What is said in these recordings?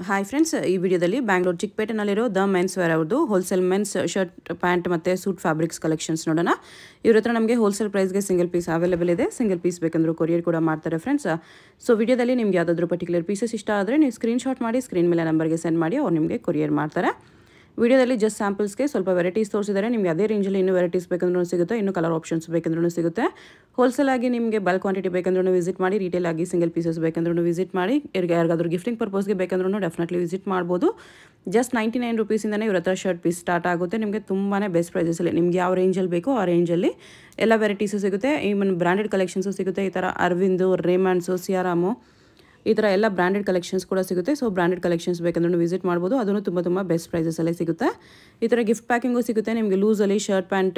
Hi friends, ಈ ವಿಡಿಯೋದಲ್ಲಿ Bangalore ಚಿಕ್ಕಪೇಟೆನಲ್ಲಿರೋ the men's wear ಅವ್ರದ್ದು ಹೋಲ್ಸೇಲ್ ಮೆನ್ಸ್ ಶರ್ಟ್ ಪ್ಯಾಂಟ್ ಮತ್ತು ಸೂಟ್ ಫ್ಯಾಬ್ರಿಕ್ಸ್ ಕಲೆಕ್ಷನ್ಸ್ ನೋಡೋಣ. ಇವ್ರ ಹತ್ರ ನಮಗೆ ಹೋಲ್ಸೇಲ್ ಪ್ರೈಸ್ಗೆ ಸಿಂಗಲ್ ಪೀಸ್ ಅವೈಲೇಬಲ್ ಇದೆ. ಸಿಂಗಲ್ ಪೀಸ್ ಬೇಕಂದ್ರೂ ಕೊರಿಯರ್ ಕೂಡ ಮಾಡ್ತಾರೆ ಫ್ರೆಂಡ್ಸ್. ಸೊ ವಿಡಿಯೋದಲ್ಲಿ ನಿಮ್ಗೆ ಯಾವುದಾದ್ರೂ ಪರ್ಟಿಕ್ಯುಲರ್ ಪೀಸಸ್ ಇಷ್ಟ ಆದರೆ ನೀವು ಸ್ಕ್ರೀನ್ಶಾಟ್ ಮಾಡಿ ಸ್ಕ್ರೀನ್ ಮೇಲೆ ನಂಬರ್ಗೆ ಸೆಂಡ್ ಮಾಡಿ ಅವ್ರು ನಿಮಗೆ ಕೊರಿಯರ್ ಮಾಡ್ತಾರೆ. ವಿಡಿಯೋದಲ್ಲಿ ಜಸ್ಟ್ ಸ್ಯಾಂಪಲ್ಸ್ಗೆ ಸ್ವಲ್ಪ ವೆರೈಟೀಸ್ ತೋರಿಸಿದ್ದಾರೆ. ನಿಮಗೆ ಅದೇ ರೇಂಜಲ್ಲಿ ಇನ್ನೂ ವೆರೈಟೀಸ್ ಬೇಕಂದ್ರೂ ಸಿಗುತ್ತೆ, ಇನ್ನೂ ಕಲರ್ ಆಪ್ಷನ್ಸ್ ಬೇಕಂದ್ರೂ ಸಿಗುತ್ತೆ. ಹೋಲ್ಸೇಲ್ ಆಗಿ ನಿಮಗೆ ಬಲ್ಕ್ ಕ್ವಾಂಟಿಟಿ ಬೇಕಂದ್ರೂ ವಿಸಿಟ್ ಮಾಡಿ, ರೀಟೇಲ್ ಆಗಿ ಸಿಂಗಲ್ ಪೀಸಸ್ ಬೇಕಂದ್ರೂ ವಿಸಿಟ್ ಮಾಡಿ, ಯಾರಿಗಾದ್ರೂ ಗಿಫ್ಟಿಂಗ್ ಪರ್ಪಸ್ಗೆ ಬೇಕಂದ್ರೂ ಡೆಫಿನೆಟ್ಲಿ ವಿಸಿಟ್ ಮಾಡ್ಬೋದು. ಜಸ್ಟ್ 99 ರುಪೀಸಿಂದನೇ ಇವ್ರ ಹತ್ರ ಶರ್ಟ್ ಪೀಸ್ ಸ್ಟಾರ್ಟ್ ಆಗುತ್ತೆ. ನಿಮಗೆ ತುಂಬಾ ಬೆಸ್ಟ್ ಪ್ರೈಸಸಲ್ಲಿ ನಿಮ್ಗೆ ಯಾವ ರೇಂಜಲ್ಲಿ ಬೇಕೋ ಆ ರೇಂಜಲ್ಲಿ ಎಲ್ಲ ವೆರೈಟೀಸು ಸಿಗುತ್ತೆ. ಈವನ್ ಬ್ರ್ಯಾಂಡೆಡ್ ಕಲೆಕ್ಷನ್ಸು ಸಿಗುತ್ತೆ. ಈ ಥರ ಅರವಿಂದು, ರೇಮಂಡ್ಸು, ಸಿಯಾರಾಮು ಈ ಥರ ಎಲ್ಲ ಬ್ರ್ಯಾಂಡೆಡ್ ಕಲೆಕ್ಷನ್ಸ್ ಕೂಡ ಸಿಗುತ್ತೆ. ಸೊ ಬ್ರ್ಯಾಂಡೆಡ್ ಕಲೆಕ್ಷನ್ಸ್ ಬೇಕಂದ್ರೂ ವಿಸಿಟ್ ಮಾಡ್ಬೋದು. ಅದನ್ನು ತುಂಬ ಬೆಸ್ಟ್ ಪ್ರೈಸಸಲ್ಲೇ ಸಿಗುತ್ತೆ. ಈ ಥರ ಗಿಫ್ಟ್ ಪ್ಯಾಕಿಂಗು ಸಿಗುತ್ತೆ. ನಿಮಗೆ ಲೂಸಲ್ಲಿ ಶರ್ಟ್ ಪ್ಯಾಂಟ್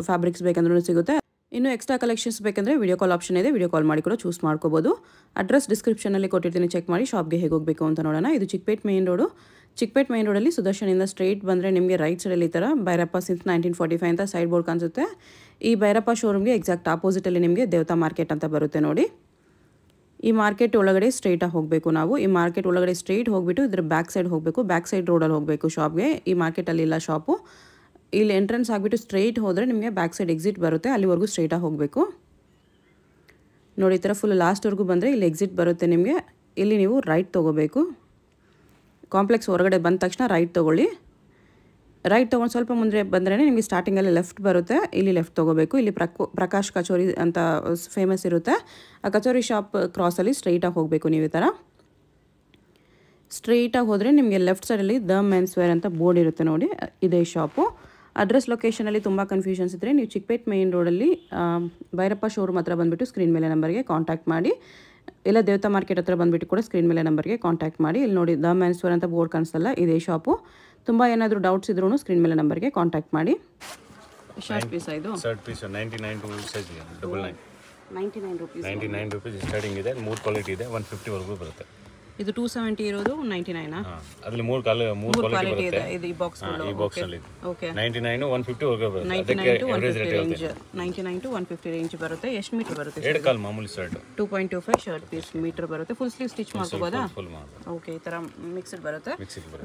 ಫ್ಯಾಬ್ರಿಕ್ಸ್ ಬೇಕಂದ್ರೂ ಸಿಗುತ್ತೆ. ಇನ್ನು ಎಕ್ಸ್ಟ್ರಾ ಕಲೆಕ್ಷನ್ಸ್ ಬೇಕಂದರೆ ವಿಡಿಯೋ ಕಾಲ್ ಆಪ್ಷನ್ ಇದೆ, ವಿಡಿಯೋ ಕಾಲ್ ಮಾಡಿ ಕೂಡ ಚೂಸ್ ಮಾಡ್ಕೋಬೋದು. ಅಡ್ರೆಸ್ ಡಿಸ್ಕ್ರಿಪ್ಷನಲ್ಲಿ ಕೊಟ್ಟಿರ್ತೀನಿ, ಚೆಕ್ ಮಾಡಿ. ಶಾಪ್ಗೆ ಹೇಗೆ ಹೋಗಬೇಕು ಅಂತ ನೋಡೋಣ. ಇದು Chickpet main road. Chickpet main ರೋಡಲ್ಲಿ ಸುದರ್ಶನಿಂದ ಸ್ಟ್ರೈಟ್ ಬಂದರೆ ನಿಮಗೆ ರೈಟ್ ಸೈಡಲ್ಲಿ ಈ ಥರ ಭೈರಪ್ಪ ಸಿನ್ಸ್ 1945 ಅಂತ ಸೈಡ್ ಬೋರ್ಡ್ ಕಾಣಿಸುತ್ತೆ. ಈ ಭೈರಪ್ಪ ಶೋರೂಮ್ಗೆ ಎಕ್ಸಾಕ್ಟ್ ಆಪೋಸಿಟಲ್ಲಿ ನಿಮಗೆ ದೇವತಾ ಮಾರ್ಕೆಟ್ ಅಂತ ಬರುತ್ತೆ ನೋಡಿ. ಈ ಮಾರ್ಕೆಟ್ ಒಳಗಡೆ ಸ್ಟ್ರೈಟಾಗಿ ಹೋಗಬೇಕು ನಾವು. ಈ ಮಾರ್ಕೆಟ್ ಒಳಗಡೆ ಸ್ಟ್ರೈಟ್ ಹೋಗಿಬಿಟ್ಟು ಇದ್ರ ಬ್ಯಾಕ್ ಸೈಡ್ ಹೋಗಬೇಕು. ಬ್ಯಾಕ್ ಸೈಡ್ ರೋಡಲ್ಲಿ ಹೋಗಬೇಕು ಶಾಪ್ಗೆ. ಈ ಮಾರ್ಕೆಟಲ್ಲಿ ಇಲ್ಲ ಶಾಪು. ಇಲ್ಲಿ ಎಂಟ್ರೆನ್ಸ್ ಆಗಿಬಿಟ್ಟು ಸ್ಟ್ರೈಟ್ ಹೋದರೆ ನಿಮಗೆ ಬ್ಯಾಕ್ ಸೈಡ್ ಎಕ್ಸಿಟ್ ಬರುತ್ತೆ. ಅಲ್ಲಿವರೆಗೂ ಸ್ಟ್ರೈಟಾಗಿ ಹೋಗಬೇಕು ನೋಡಿ. ಈ ಥರ ಫುಲ್ ಲಾಸ್ಟ್ವರೆಗೂ ಬಂದರೆ ಇಲ್ಲಿ ಎಕ್ಸಿಟ್ ಬರುತ್ತೆ ನಿಮಗೆ. ಇಲ್ಲಿ ನೀವು ರೈಟ್ ತೊಗೋಬೇಕು. ಕಾಂಪ್ಲೆಕ್ಸ್ ಹೊರಗಡೆ ಬಂದ ತಕ್ಷಣ ರೈಟ್ ತೊಗೊಳ್ಳಿ. ರೈಟ್ ತೊಗೊಂಡು ಸ್ವಲ್ಪ ಮುಂದೆ ಬಂದ್ರೇ ನಿಮಗೆ ಸ್ಟಾರ್ಟಿಂಗಲ್ಲಿ ಲೆಫ್ಟ್ ಬರುತ್ತೆ. ಇಲ್ಲಿ ಲೆಫ್ಟ್ ತೊಗೋಬೇಕು. ಇಲ್ಲಿ ಪ್ರಕಾಶ್ ಕಚೋರಿ ಅಂತ ಫೇಮಸ್ ಇರುತ್ತೆ. ಆ ಕಚೋರಿ ಶಾಪ್ ಕ್ರಾಸಲ್ಲಿ ಸ್ಟ್ರೈಟಾಗಿ ಹೋಗಬೇಕು ನೀವು. ಈ ಥರ ಸ್ಟ್ರೈಟಾಗಿ ಹೋದರೆ ನಿಮಗೆ ಲೆಫ್ಟ್ ಸೈಡಲ್ಲಿ ದ ಮೆನ್ಸ್ ವೇರ್ ಅಂತ ಬೋರ್ಡ್ ಇರುತ್ತೆ ನೋಡಿ. ಇದೇ ಶಾಪು. ಅಡ್ರೆಸ್ ಲೊಕೇಶನಲ್ಲಿ ತುಂಬ ಕನ್ಫ್ಯೂಷನ್ಸ್ ಇದ್ದರೆ ನೀವು ಚಿಕ್ಕಪೇಟ್ ಮೇನ್ ರೋಡಲ್ಲಿ ಭೈರಪ್ಪ ಶೋರೂಮ್ ಹತ್ರ ಬಂದುಬಿಟ್ಟು ಸ್ಕ್ರೀನ್ ಮೇಲೆ ನಂಬರ್ಗೆ ಕಾಂಟ್ಯಾಕ್ಟ್ ಮಾಡಿ. ಇಲ್ಲ ದೇವತಾ ಮಾರ್ಕೆಟ್ ಹತ್ರ ಬಂದುಬಿಟ್ಟು ಕೂಡ ಸ್ಕ್ರೀನ್ ಮೇಲೆ ನಂಬರ್ಗೆ ಕಾಂಟ್ಯಾಕ್ಟ್ ಮಾಡಿ. ಇಲ್ಲಿ ನೋಡಿ ದ ಮೆನ್ಸ್ ವೇರ್ ಅಂತ ಬೋರ್ಡ್ ಕಾಣಿಸಲ್ಲ, ಇದೇ ಶಾಪು. ತುಂಬ ಏನಾದರೂ ಡೌಟ್ಸ್ ಇದ್ರೂ ಸ್ಕ್ರೀನ್ ಮೇಲೆ ನಂಬರ್ಗೆ ಕಾಂಟ್ಯಾಕ್ಟ್ ಮಾಡಿ. ಶರ್ಟ್ ಪೀಸ್ ಇದು ಶರ್ಟ್ ಪೀಸ್ 99 ರುಪೀಸ್ ಇದೆ. 99 ರುಪೀಸ್ 99 ರುಪೀಸ್ ಸ್ಟಾರ್ಟಿಂಗ್ ಇದೆ. 3 ಕ್ವಾಲಿಟಿ ಇದೆ. 150 ವರೆಗೂ ಬರುತ್ತೆ. ಇದು 270 ಇರೋದು 99 ಅದರಲ್ಲಿ 3 ಕ್ವಾಲಿಟಿ ಇದೆ. ಇದು ಈ ಬಾಕ್ಸ್ ಈ ಬಾಕ್ಸ್ ಅಲ್ಲಿ ಓಕೆ 99 150 ವರೆಗೂ ಬರುತ್ತೆ. 99 to 150 ರೇಂಜ್ 99 to 150 ರೇಂಜ್ ಬರುತ್ತೆ. ಎಷ್ಟು ಮೀಟರ್ ಬರುತ್ತೆ? 2 ಕಾಲ್ ಮಾಮೂಲಿ ಶರ್ಟ್ 2.25 ಶರ್ಟ್ ಪೀಸ್ ಮೀಟರ್ ಬರುತ್ತೆ. ಫುಲ್ ಸ್ಲೀವ್ ಸ್ಟಿಚ್ ಮಾಡ್ಕೋಬೋದಾ? ಓಕೆ. ಈ ತರ ಮಿಕ್ಸ್ಡ್ ಬರುತ್ತೆ.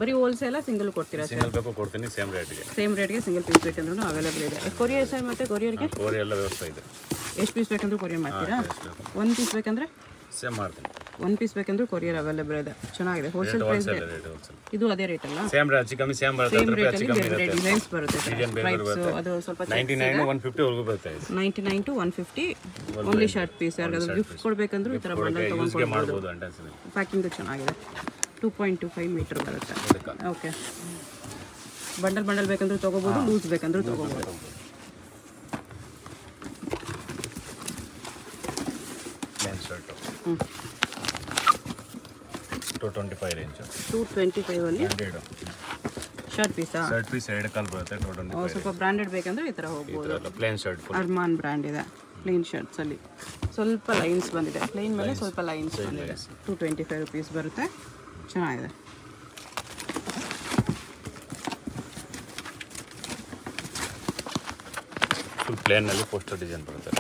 ಬರೀ ಹೋಲ್ಸೇಲ್ ಸಿಂಗಲ್ ಕೊಡ್ತೀರಾ? ಸಿಂಗಲ್ ಬೇಕು ಕೊಡ್ತೀನಿ. ಸೇಮ್ ರೇಟ್ಗೆ ಸಿಂಗಲ್ ಪೀಸ್ ಬೇಕಂದ್ರೂ ಅವೈಲೇಬಲ್ ಇದೆ. ಕೊರಿಯರ್ ಸರ್ ಮತ್ತೆ ಕೊರಿಯರ್ಗೆ ಕೊರಿಯರ್ ಎಲ್ಲ ವ್ಯವಸ್ಥೆ ಇದೆ. ಎಷ್ಟು ಪೀಸ್ ಬೇಕಂದ್ರೂ ಕೊರಿಯರ್ ಮಾಡ್ತೀರಾ? ಒಂದು ಪೀಸ್ ಬೇಕಂದ್ರೆ ಸೇಮ್ ಮಾಡ್ತೀನಿ. ಒಂದು ಪೀಸ್ ಬೇಕಂದ್ರೆ ಕೊರಿಯರ್ ಅವೈಲೇಬಲ್ ಇದೆ. ಚೆನ್ನಾಗಿದೆ. ಹೋಲ್ಸೇಲ್ ಪ್ರೈಸ್ ಇದು ಅದೇ ರೇಟ್ ಅಲ್ಲ? ಸೇಮ್ ರೇಟ್ ಕಮ್ಮಿ ಸೇಮ್ ಬರುತ್ತೆ. ಸೇಮ್ ರೇಟ್ ಅಲ್ಲಿ ಬೇರೆ ಬೇರೆ ಡಿಸೈನ್ಸ್ ಬರುತ್ತೆ. ಪ್ರೈಸ್ ಅದು ಸ್ವಲ್ಪ 99 150 ವರೆಗೂ ಬರುತ್ತೆ. 99 to 150 ಓನ್ಲಿ ಶರ್ಟ್ ಪೀಸ್. ಯಾರಿಗಾದ್ರೂ ಗಿಫ್ಟ್ ಕೊಡಬೇಕಂದ್ರೂ ಈ ಥರ ಬಂಡಲ್ ತೊಗೊಂಡ್ಕೊಳ್ಬೋದು. ಪ್ಯಾಕಿಂಗ್ ಚೆನ್ನಾಗಿದೆ. 2.25 ಮೀಟರ್ ಬರುತ್ತೆ. ಓಕೆ. ಬಂಡಲ್ ಬೇಕಂದ್ರೂ ತೊಗೋಬೋದು, ಲೂಸ್ ಬೇಕಂದ್ರೂ ತೊಗೋಬೋದು. ಶರ್ಟ್ 225 ರೇಂಜ್ 225 ಅಲ್ಲಿ ಶರ್ಟ್ ಪೀಸಾ? ಶರ್ಟ್ ಪೀಸ್ 2 ಕಾಲ್ ಬರುತ್ತೆ. 225. ಸ್ವಲ್ಪ ಬ್ರಾಂಡೆಡ್ ಬೇಕಂದ್ರೆ ಈ ಥರ ಹೋಗ್ಬೋದು. ಪ್ಲೇನ್ ಶರ್ಟ್ ಅರ್ಮಾನ್ ಬ್ರ್ಯಾಂಡ್ ಇದೆ. ಪ್ಲೇನ್ ಶರ್ಟ್ಸ್ ಅಲ್ಲಿ ಸ್ವಲ್ಪ ಲೈನ್ಸ್ ಬಂದಿದೆ. ಪ್ಲೇನ್ ಮೇಲೆ ಸ್ವಲ್ಪ ಲೈನ್ಸ್ ಬಂದಿದೆ. 225 ರುಪೀಸ್ ಬರುತ್ತೆ. ಚೆನ್ನಾಗಿದೆ. ಫುಲ್ ಪ್ಲೇನ್ ನಲ್ಲಿ ಪೋಸ್ಟರ್ ಡಿಸೈನ್ ಬರುತ್ತೆ.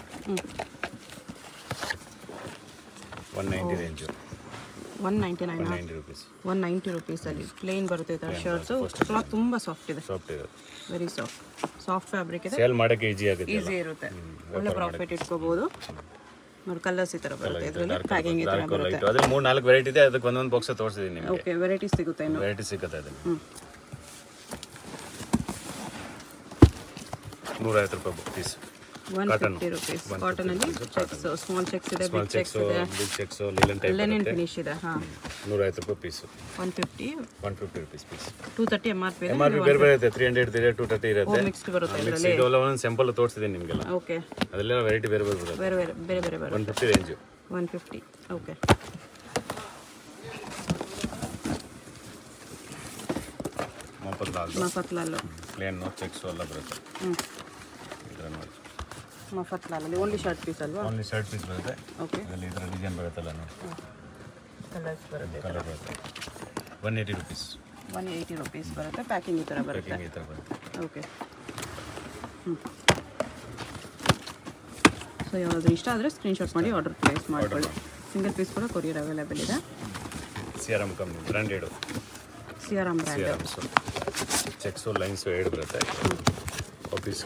190 ರೇಂಜ್ 190 ರುಪೀಸ್ 190 ರುಪೀಸಲ್ಲಿ ಪ್ಲೇನ್ ಬರುತ್ತೆ. ಈ ಥರ ಶರ್ಟ್ಸು ಕ್ಲಾತ್ ತುಂಬ ಸಾಫ್ಟ್ ಇದೆ. ವೆರಿ ಸಾಫ್ಟ್ ಫ್ಯಾಬ್ರಿಕ್ ಇದೆ. ಸೇಲ್ ಮಾಡೋಕ್ಕೆ ಈಸಿ ಇರುತ್ತೆ. ಒಳ್ಳೆ ಪ್ರಾಫಿಟ್ ಇಟ್ಕೋಬಹುದು ನೋಡಿ. ಕಲರ್ಸ್ ಈ ಥರ ಬರುತ್ತೆ. ಇದರಲ್ಲಿ ಪ್ಯಾಕಿಂಗ್ ಈ ಥರ ಬರುತ್ತೆ. ಅದ್ರಲ್ಲಿ 3-4 ವೆರೈಟಿ ಇದೆ. ಅದಕ್ಕೆ ಒಂದೊಂದು ಬಾಕ್ಸ್ ತೋರಿಸಿದ್ದೀನಿ ನಿಮಗೆ. ಓಕೆ. ವೆರೈಟೀಸ್ ಸಿಗುತ್ತೆ. ಇನ್ನು ವೆರೈಟಿ ಸಿಗುತ್ತೆ. ಅದನ್ನು 150 ರೂಪಾಯಿ ಪೀಸ್. 150 ರುಪೀಸ್. ಕಾಟನ್ ಅಲ್ಲಿ ಚೆಕ್ಸ್, ಸ್ಮಾಲ್ ಚೆಕ್ಸ್ ಇದೆ, ಬಿಗ್ ಚೆಕ್ಸ್ ಇದೆ, big checks linen type linen finish ಇದೆ. 150 ರೂಪಾಯಿ ಪೀಸ್. 150 rupees piece. 230 MRP ಇದೆ. MRP ಬೇರೆ ಇದೆ. 300 ಇದೆ, 230 ಇರುತ್ತೆ. ಮಿಕ್ಸ್ಡ್ ಬರುತ್ತೆ ಇದರಲ್ಲಿ. ಇದೆಲ್ಲ ಒಂದು ಸ್ಯಾಂಪಲ್ ತೋರಿಸಿದ್ದೀನಿ ನಿಮಗೆಲ್ಲ. ಓಕೆ. ಅದೆಲ್ಲ ವೆರೈಟಿ ಬೇರೆ ಬರುತ್ತೆ. ಬೇರೆ ಬರುತ್ತೆ. 150 ರೇಂಜ್ 150. ಓಕೆ. ಮಫತ್ಲಾಲ್ ಪ್ಲೇನ್ ಚೆಕ್ಸ್ ಎಲ್ಲ ಬರುತ್ತೆ. ಮಫತ್ಲಾಲಲ್ಲಿ ಓನ್ಲಿ ಶರ್ಟ್ ಪೀಸ್ ಅಲ್ವಾ? ಓನ್ಲಿ ಶರ್ಟ್ ಪೀಸ್ ಬರುತ್ತೆ. ಓಕೆ. ಅದರಲ್ಲಿ ಇದರ ಡಿಸೈನ್ ಬರುತ್ತಲ್ಲ ನೋಡಿ. ಕಲರ್ಸ್ ಬರುತ್ತೆ. ಕಲರ್ ಬರುತ್ತೆ. 180 ರೂಪೀಸ್. 180 ರೂಪೀಸ್ ಬರುತ್ತೆ. ಪ್ಯಾಕಿಂಗ್ ಈ ಥರ ಬರುತ್ತೆ. ಓಕೆ. ಸೊ ಯಾವ್ದಾದ್ರು ಇಷ್ಟ ಆದರೆ ಸ್ಕ್ರೀನ್ಶಾಟ್ ಮಾಡಿ ಆರ್ಡರ್ ಪ್ಲೇಸ್ ಮಾಡ್ಕೊಳ್ಳಿ. ಸಿಂಗಲ್ ಪೀಸ್ ಕೂಡ ಕೊರಿಯರ್ ಅವೈಲೇಬಲ್ ಇದೆ. CRM company branded. CRM brand. CRMs checks lines 2 ಬರುತ್ತೆ. ಆಫೀಸ್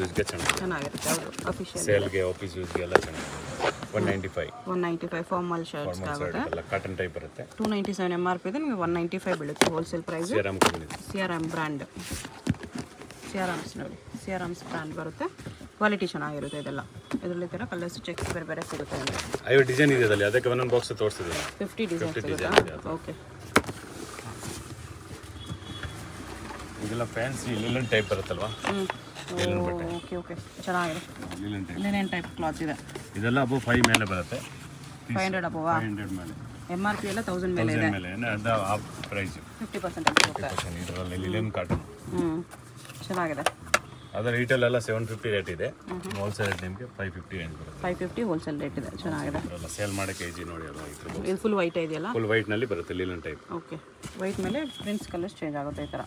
ಯೂಸ್ಗೆ ಚೆನ್ನಾಗಿರುತ್ತೆ. ಹೌದು, ಅಫಿಷಿಯಲ್. ಸೇಲ್ಗೆ ಆಫೀಸ್ ಯೂಸ್ಗೆ ಎಲ್ಲ ಚೆನ್ನಾಗಿದೆ. 195 ಫಾರ್ಮಲ್ ಶರ್ಟ್ಸ್ ಆಗುತ್ತೆ. ಎಲ್ಲ ಕಾಟನ್ ಟೈಪ್ ಬರುತ್ತೆ. 297 MRP ಇದೆ, ನಿಮಗೆ 195 ಬೀಳುತ್ತೆ wholesale price. CRM company. CRM brand. ಸಿಆರ್ಎಮ್ಸ್ ನೋಡಿ, ಸಿಆರ್ಎಮ್ಸ್ ಬ್ರ್ಯಾಂಡ್ ಬರುತ್ತೆ. ಕ್ವಾಲಿಟಿ ಚೆನ್ನಾಗಿರುತ್ತೆ ಇದೆಲ್ಲ. ಇದರಲ್ಲಿ ಥರ ಕಲರ್ಸ್ ಚೆಕ್ಸ್ ಬೇರೆ ಬೇರೆ ಸಿಗುತ್ತೆ. 50 ಡಿಸೈನ್ ಇದೆ ಅದರಲ್ಲಿ, ಅದಕ್ಕೆ ಒಂದೊಂದು ಬಾಕ್ಸ್ ತೋರಿಸ್ತಿದ್ದೀನಿ. 50 ಡಿಸೈನ್ ಇದೆ. ಓಕೆ. ಇದೆಲ್ಲ ಫ್ಯಾನ್ಸಿ ಲಿಲನ್ ಟೈಪ್ ಬರುತ್ತಲ್ವಾ? ಓಕೆ ಚೆನ್ನಾಗಿದೆ. ಲಿನೆನ್ ಟೈಪ್ ಕ್ಲಾತ್ ಇದೆ. ಇದೆಲ್ಲ ಅಬೋ 5 ಮೇಲೆ ಬರುತ್ತೆ. 500 ಅಬೋವಾ? 500 ಮೇಲೆ. MRP ಎಲ್ಲ 1000 ಮೇಲೆ ಇದೆ. 1000 ಮೇಲೆ ಅದು ಆಫ್ ಪ್ರೈಸ್. 50% ಆಗುತ್ತೆ. ಇದರಲ್ಲಿ ಲಿಲನ್ ಕಾಟನ್. ಚೆನ್ನಾಗಿದೆ. ಅದರ ರೀಟೇಲ್ ಎಲ್ಲ 750 ರೇಟ್ ಇದೆ. ಹೋಲ್ಸೇಲ್ ರೇಟ್ ನಿಮಗೆ 550 ರೇಂಜ್ ಬರುತ್ತೆ. 550 ಹೋಲ್ಸೇಲ್ ರೇಟ್ ಇದೆ. ಚೆನ್ನಾಗಿದೆ. ಅದೆಲ್ಲ ಸೇಲ್ ಮಾಡೋ ಕೆಜಿ ನೋಡಿ ಅದು ಇದು ಫುಲ್ ವೈಟ್ ಇದೆಯಲ್ಲ? ಫುಲ್ ವೈಟ್ ನಲ್ಲಿ ಬರುತ್ತೆ ಲಿಲನ್ ಟೈಪ್. ಓಕೆ. ವೈಟ್ ಮೇಲೆ ಪ್ರಿಂಟ್ಸ್ ಕಲರ್ಸ್ ಚೇಂಜ್ ಆಗುತ್ತೆ ಈ ಥರ.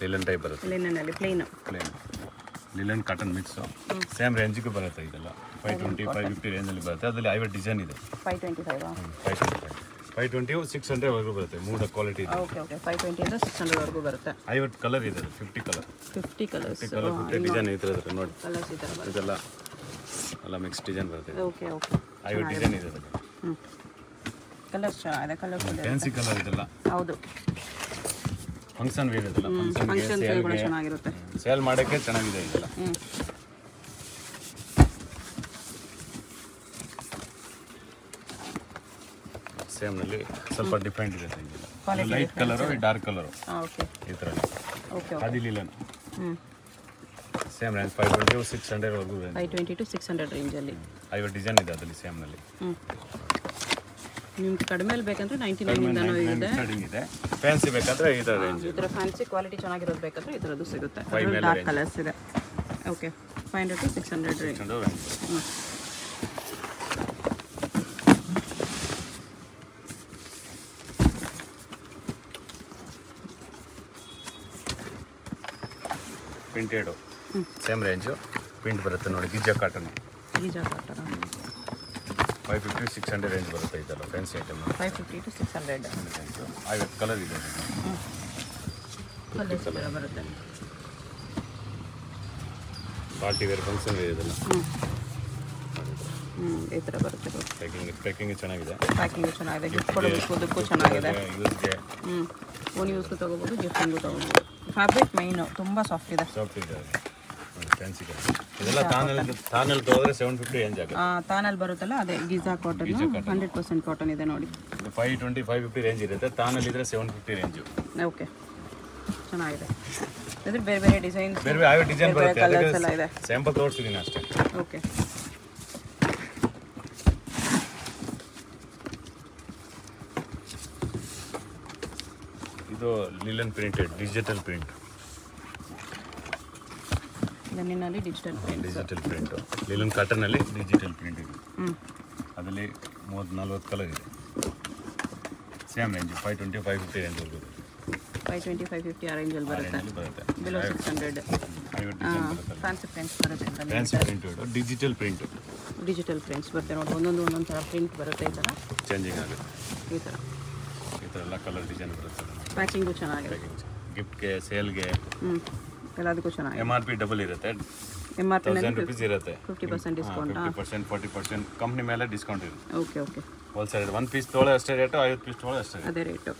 ಲಿಲನ್ ಟೈಪ್ ಬರುತ್ತೆ. ಲಿನೆನಲ್ಲಿ plain linen cotton mix same ರೇಂಜಿಗೆ ಬರುತ್ತೆ. ಇದೆಲ್ಲ 520 550 ರೇಂಜಲ್ಲಿ ಬರುತ್ತೆ. ಅದರಲ್ಲಿ 50 ಡಿಸೈನ್ ಇದೆ. 520 600 ವರೆಗೂ ಬರುತ್ತೆ. 3 ಕ್ವಾಲಿಟಿ ಇದೆ. ಓಕೆ 520 ಇಂದ 600 ವರೆಗೂ ಬರುತ್ತೆ. 50 ಕಲರ್ ಇದೆ. 50 ಕಲರ್ 50 ಕಲರ್ಸ್ 50 ಡಿಸೈನ್ ಇದೆ ನೋಡಿ. ಕಲರ್ಸ್ ಈ ಥರ ಬರುತ್ತೆ. ಇದೆಲ್ಲ ಎಲ್ಲ ಮಿಕ್ಸ್ ಡಿಸೈನ್ ಬರುತ್ತೆ. ಓಕೆ 50 ಡಿಸೈನ್ ಇದೆ ಅದರಲ್ಲಿ. ಕಲರ್ಸ್ ಚೆನ್ನಾಗಿದೆ. ಕಲರ್ಫುಲ್ ಫ್ಯಾನ್ಸಿ ಕಲರ್ ಇದೆಲ್ಲ. ಹೌದು, ಫಂಕ್ಷನ್ ವೇರ್ ಇದೆಲ್ಲ. ಫಂಕ್ಷನ್ ಕೂಡ ಚೆನ್ನಾಗಿರುತ್ತೆ. ಸೇಲ್ ಮಾಡೋಕ್ಕೆ ಚೆನ್ನಾಗಿದೆ ಇದೆಲ್ಲ. ಸೇಮ್ನಲ್ಲಿ ಸ್ವಲ್ಪ ಡಿಫ್ರೆಂಟ್ ಇದೆ. Light colour dark colour okay ಈ ಥರ. ಓಕೆ ಅದು ಲಿಲನ್ ಸೇಮ್ ರೇಂಜ್ 520 600 ವರೆಗೂ ರೇಂಜ್. 520 to 600 ರೇಂಜಲ್ಲಿ 50 ಡಿಸೈನ್ ಇದೆ ಅದರಲ್ಲಿ ಸೇಮ್ನಲ್ಲಿ. ನಿಮ್ಗೆ ಕಡಿಮೆಯಲ್ಲಿ ಬೇಕಂದ್ರೆ 99 ಇಂದನೂ ಇದೆ. ಸ್ಟಾರ್ಟಿಂಗ್ ಇದೆ. ಫ್ಯಾನ್ಸಿ ಬೇಕಾದ್ರೆ ಈ ಥರ ರೇಂಜ್. ಈ ಥರ ಫ್ಯಾನ್ಸಿ ಕ್ವಾಲಿಟಿ ಚೆನ್ನಾಗಿರೋದು ಬೇಕಾದ್ರೆ ಈ ಥರದ್ದು ಸಿಗುತ್ತೆ. ಡಾರ್ಕ್ ಕಲರ್ಸ್ ಇದೆ. Okay 500 to 600 range. Printed same range. Print ಬರುತ್ತೆ ನೋಡಿ. ಗಿಜ್ಜಾ ಕಾಟನ್ 550 600 ರೇಂಜ್ ಬರುತ್ತೆ. ಇದೆಲ್ಲ ಫ್ಯಾನ್ಸಿ ಐಟಮ್. 550 to 600 50 ಕಲರ್ ಇದೆ. ಕಲರ್ಸ್ ಬರುತ್ತೆ. ಪಾರ್ಟಿ ವೇರ್ ಫಂಕ್ಷನ್ ವೇರ್ ಇದೆಲ್ಲ. ಈ ಥರ ಬರುತ್ತೆ. ಪ್ಯಾಕಿಂಗ್ ಚೆನ್ನಾಗಿದೆ. ಪ್ಯಾಕಿಂಗ್ ಚೆನ್ನಾಗಿದೆ. ಗಿಫ್ಟ್ ಕೊಡೋದಕ್ಕೂ ಚೆನ್ನಾಗಿದೆ. ಯೂಸ್ಗೆ ಓನ್ ಯೂಸ್ಗೂ ತೊಗೋಬೋದು, ಗಿಫ್ಟಿಂಗೂ ತೊಗೋಬೋದು. ಫ್ಯಾಬ್ರಿಕ್ ಮೈನು ತುಂಬ ಸಾಫ್ಟ್ ಇದೆ. ಫ್ಯಾನ್ಸಿ ಇದೆಲ್ಲ ತಾನಲ್ಲಿ ತೊಗೊಂಡ್ರೆ 750 ರೇಂಜ್ ಆಗುತ್ತೆ. ತಾನಲ್ಲಿ ಬರುತ್ತಲ್ಲ ಅದೇ ಗಿಜಾ ಕಾಟನ್ 100% ಕಾಟನ್ ಇದೆ ನೋಡಿ. 520 550 ರೇಂಜ್ ಇರುತ್ತೆ. ತಾನಲ್ಲಿದ್ರೆ 750 ರೇಂಜು. ಓಕೆ ಚೆನ್ನಾಗಿದೆ. ಅದ್ರ ಬೇರೆ ಬೇರೆ ಡಿಸೈನ್ ಬೇರೆ 50 ಡಿಸೈನ್ ಬರುತ್ತೆ. ಕಲರ್ಸ್ ಎಲ್ಲ ಇದೆ. ಸ್ಯಾಂಪಲ್ ತೋರಿಸ್ತಿದ್ದೀನಿ ಅಷ್ಟೇ. ಓಕೆ ಇದು ಲಿಲನ್ ಪ್ರಿಂಟೆಡ್ ಡಿಜಿಟಲ್ ಪ್ರಿಂಟ್. ಲಿನನ್ನಲ್ಲಿ ಡಿಜಿಟಲ್ ಪ್ರಿಂಟು. ಲಿಲನ್ ಕಾಟನ್ನಲ್ಲಿ ಡಿಜಿಟಲ್ ಪ್ರಿಂಟ್ ಇದೆ. ಅದರಲ್ಲಿ 30-40 ಕಲರ್ ಇದೆ. ಸೇಮ್ ರೇಂಜ್ 520 550 ರೇಂಜ್ ಬರುತ್ತೆ. 520 550 ಆ ರೇಂಜಲ್ಲಿ ಬರುತ್ತೆ. ಬಿಲೋ 600 ಫ್ಯಾನ್ಸಿ ಪ್ರಿಂಟ್ಸ್ ಬರುತ್ತೆ. ಫ್ಯಾನ್ಸಿ ಪ್ರಿಂಟೆಡ್ ಡಿಜಿಟಲ್ ಪ್ರಿಂಟ್ಸ್ ಬರುತ್ತೆ ನೋಡಿ. ಒಂದೊಂದು ಥರ ಪ್ರಿಂಟ್ ಬರುತ್ತೆ. ಈ ಥರ ಚೇಂಜಿಂಗ್ ಆಗುತ್ತೆ. ಈ ಥರ ಎಲ್ಲ ಕಲರ್ ಡಿಸೈನ್ ಬರುತ್ತೆ. ಪ್ಯಾಕಿಂಗು ಚೆನ್ನಾಗಿದೆ. ಗಿಫ್ಟ್ಗೆ ಸೇಲ್ಗೆ ಎಲ್ಲದಕ್ಕೂ ಚೆನ್ನಾಗಿದೆ. MRP ಡಬಲ್ ಇರುತ್ತೆ. MRP 1000 ರೂಪೀಸ್ ಇರುತ್ತೆ. 50% ಡಿಸ್ಕೌಂಟ್. 50% 40% ಕಂಪ್ನಿ ಮೇಲೆ ಡಿಸ್ಕೌಂಟ್ ಇರುತ್ತೆ. ಓಕೆ ಹೋಲ್ಸೇಲ್ 1 ಪೀಸ್ ತೊಗೊಳ್ಳೋ ಅಷ್ಟೇ ರೇಟು, 50 ಪೀಸ್ ತೊಗೊಳ್ಳೋ ಅಷ್ಟೇ ಅದೇ ರೇಟು.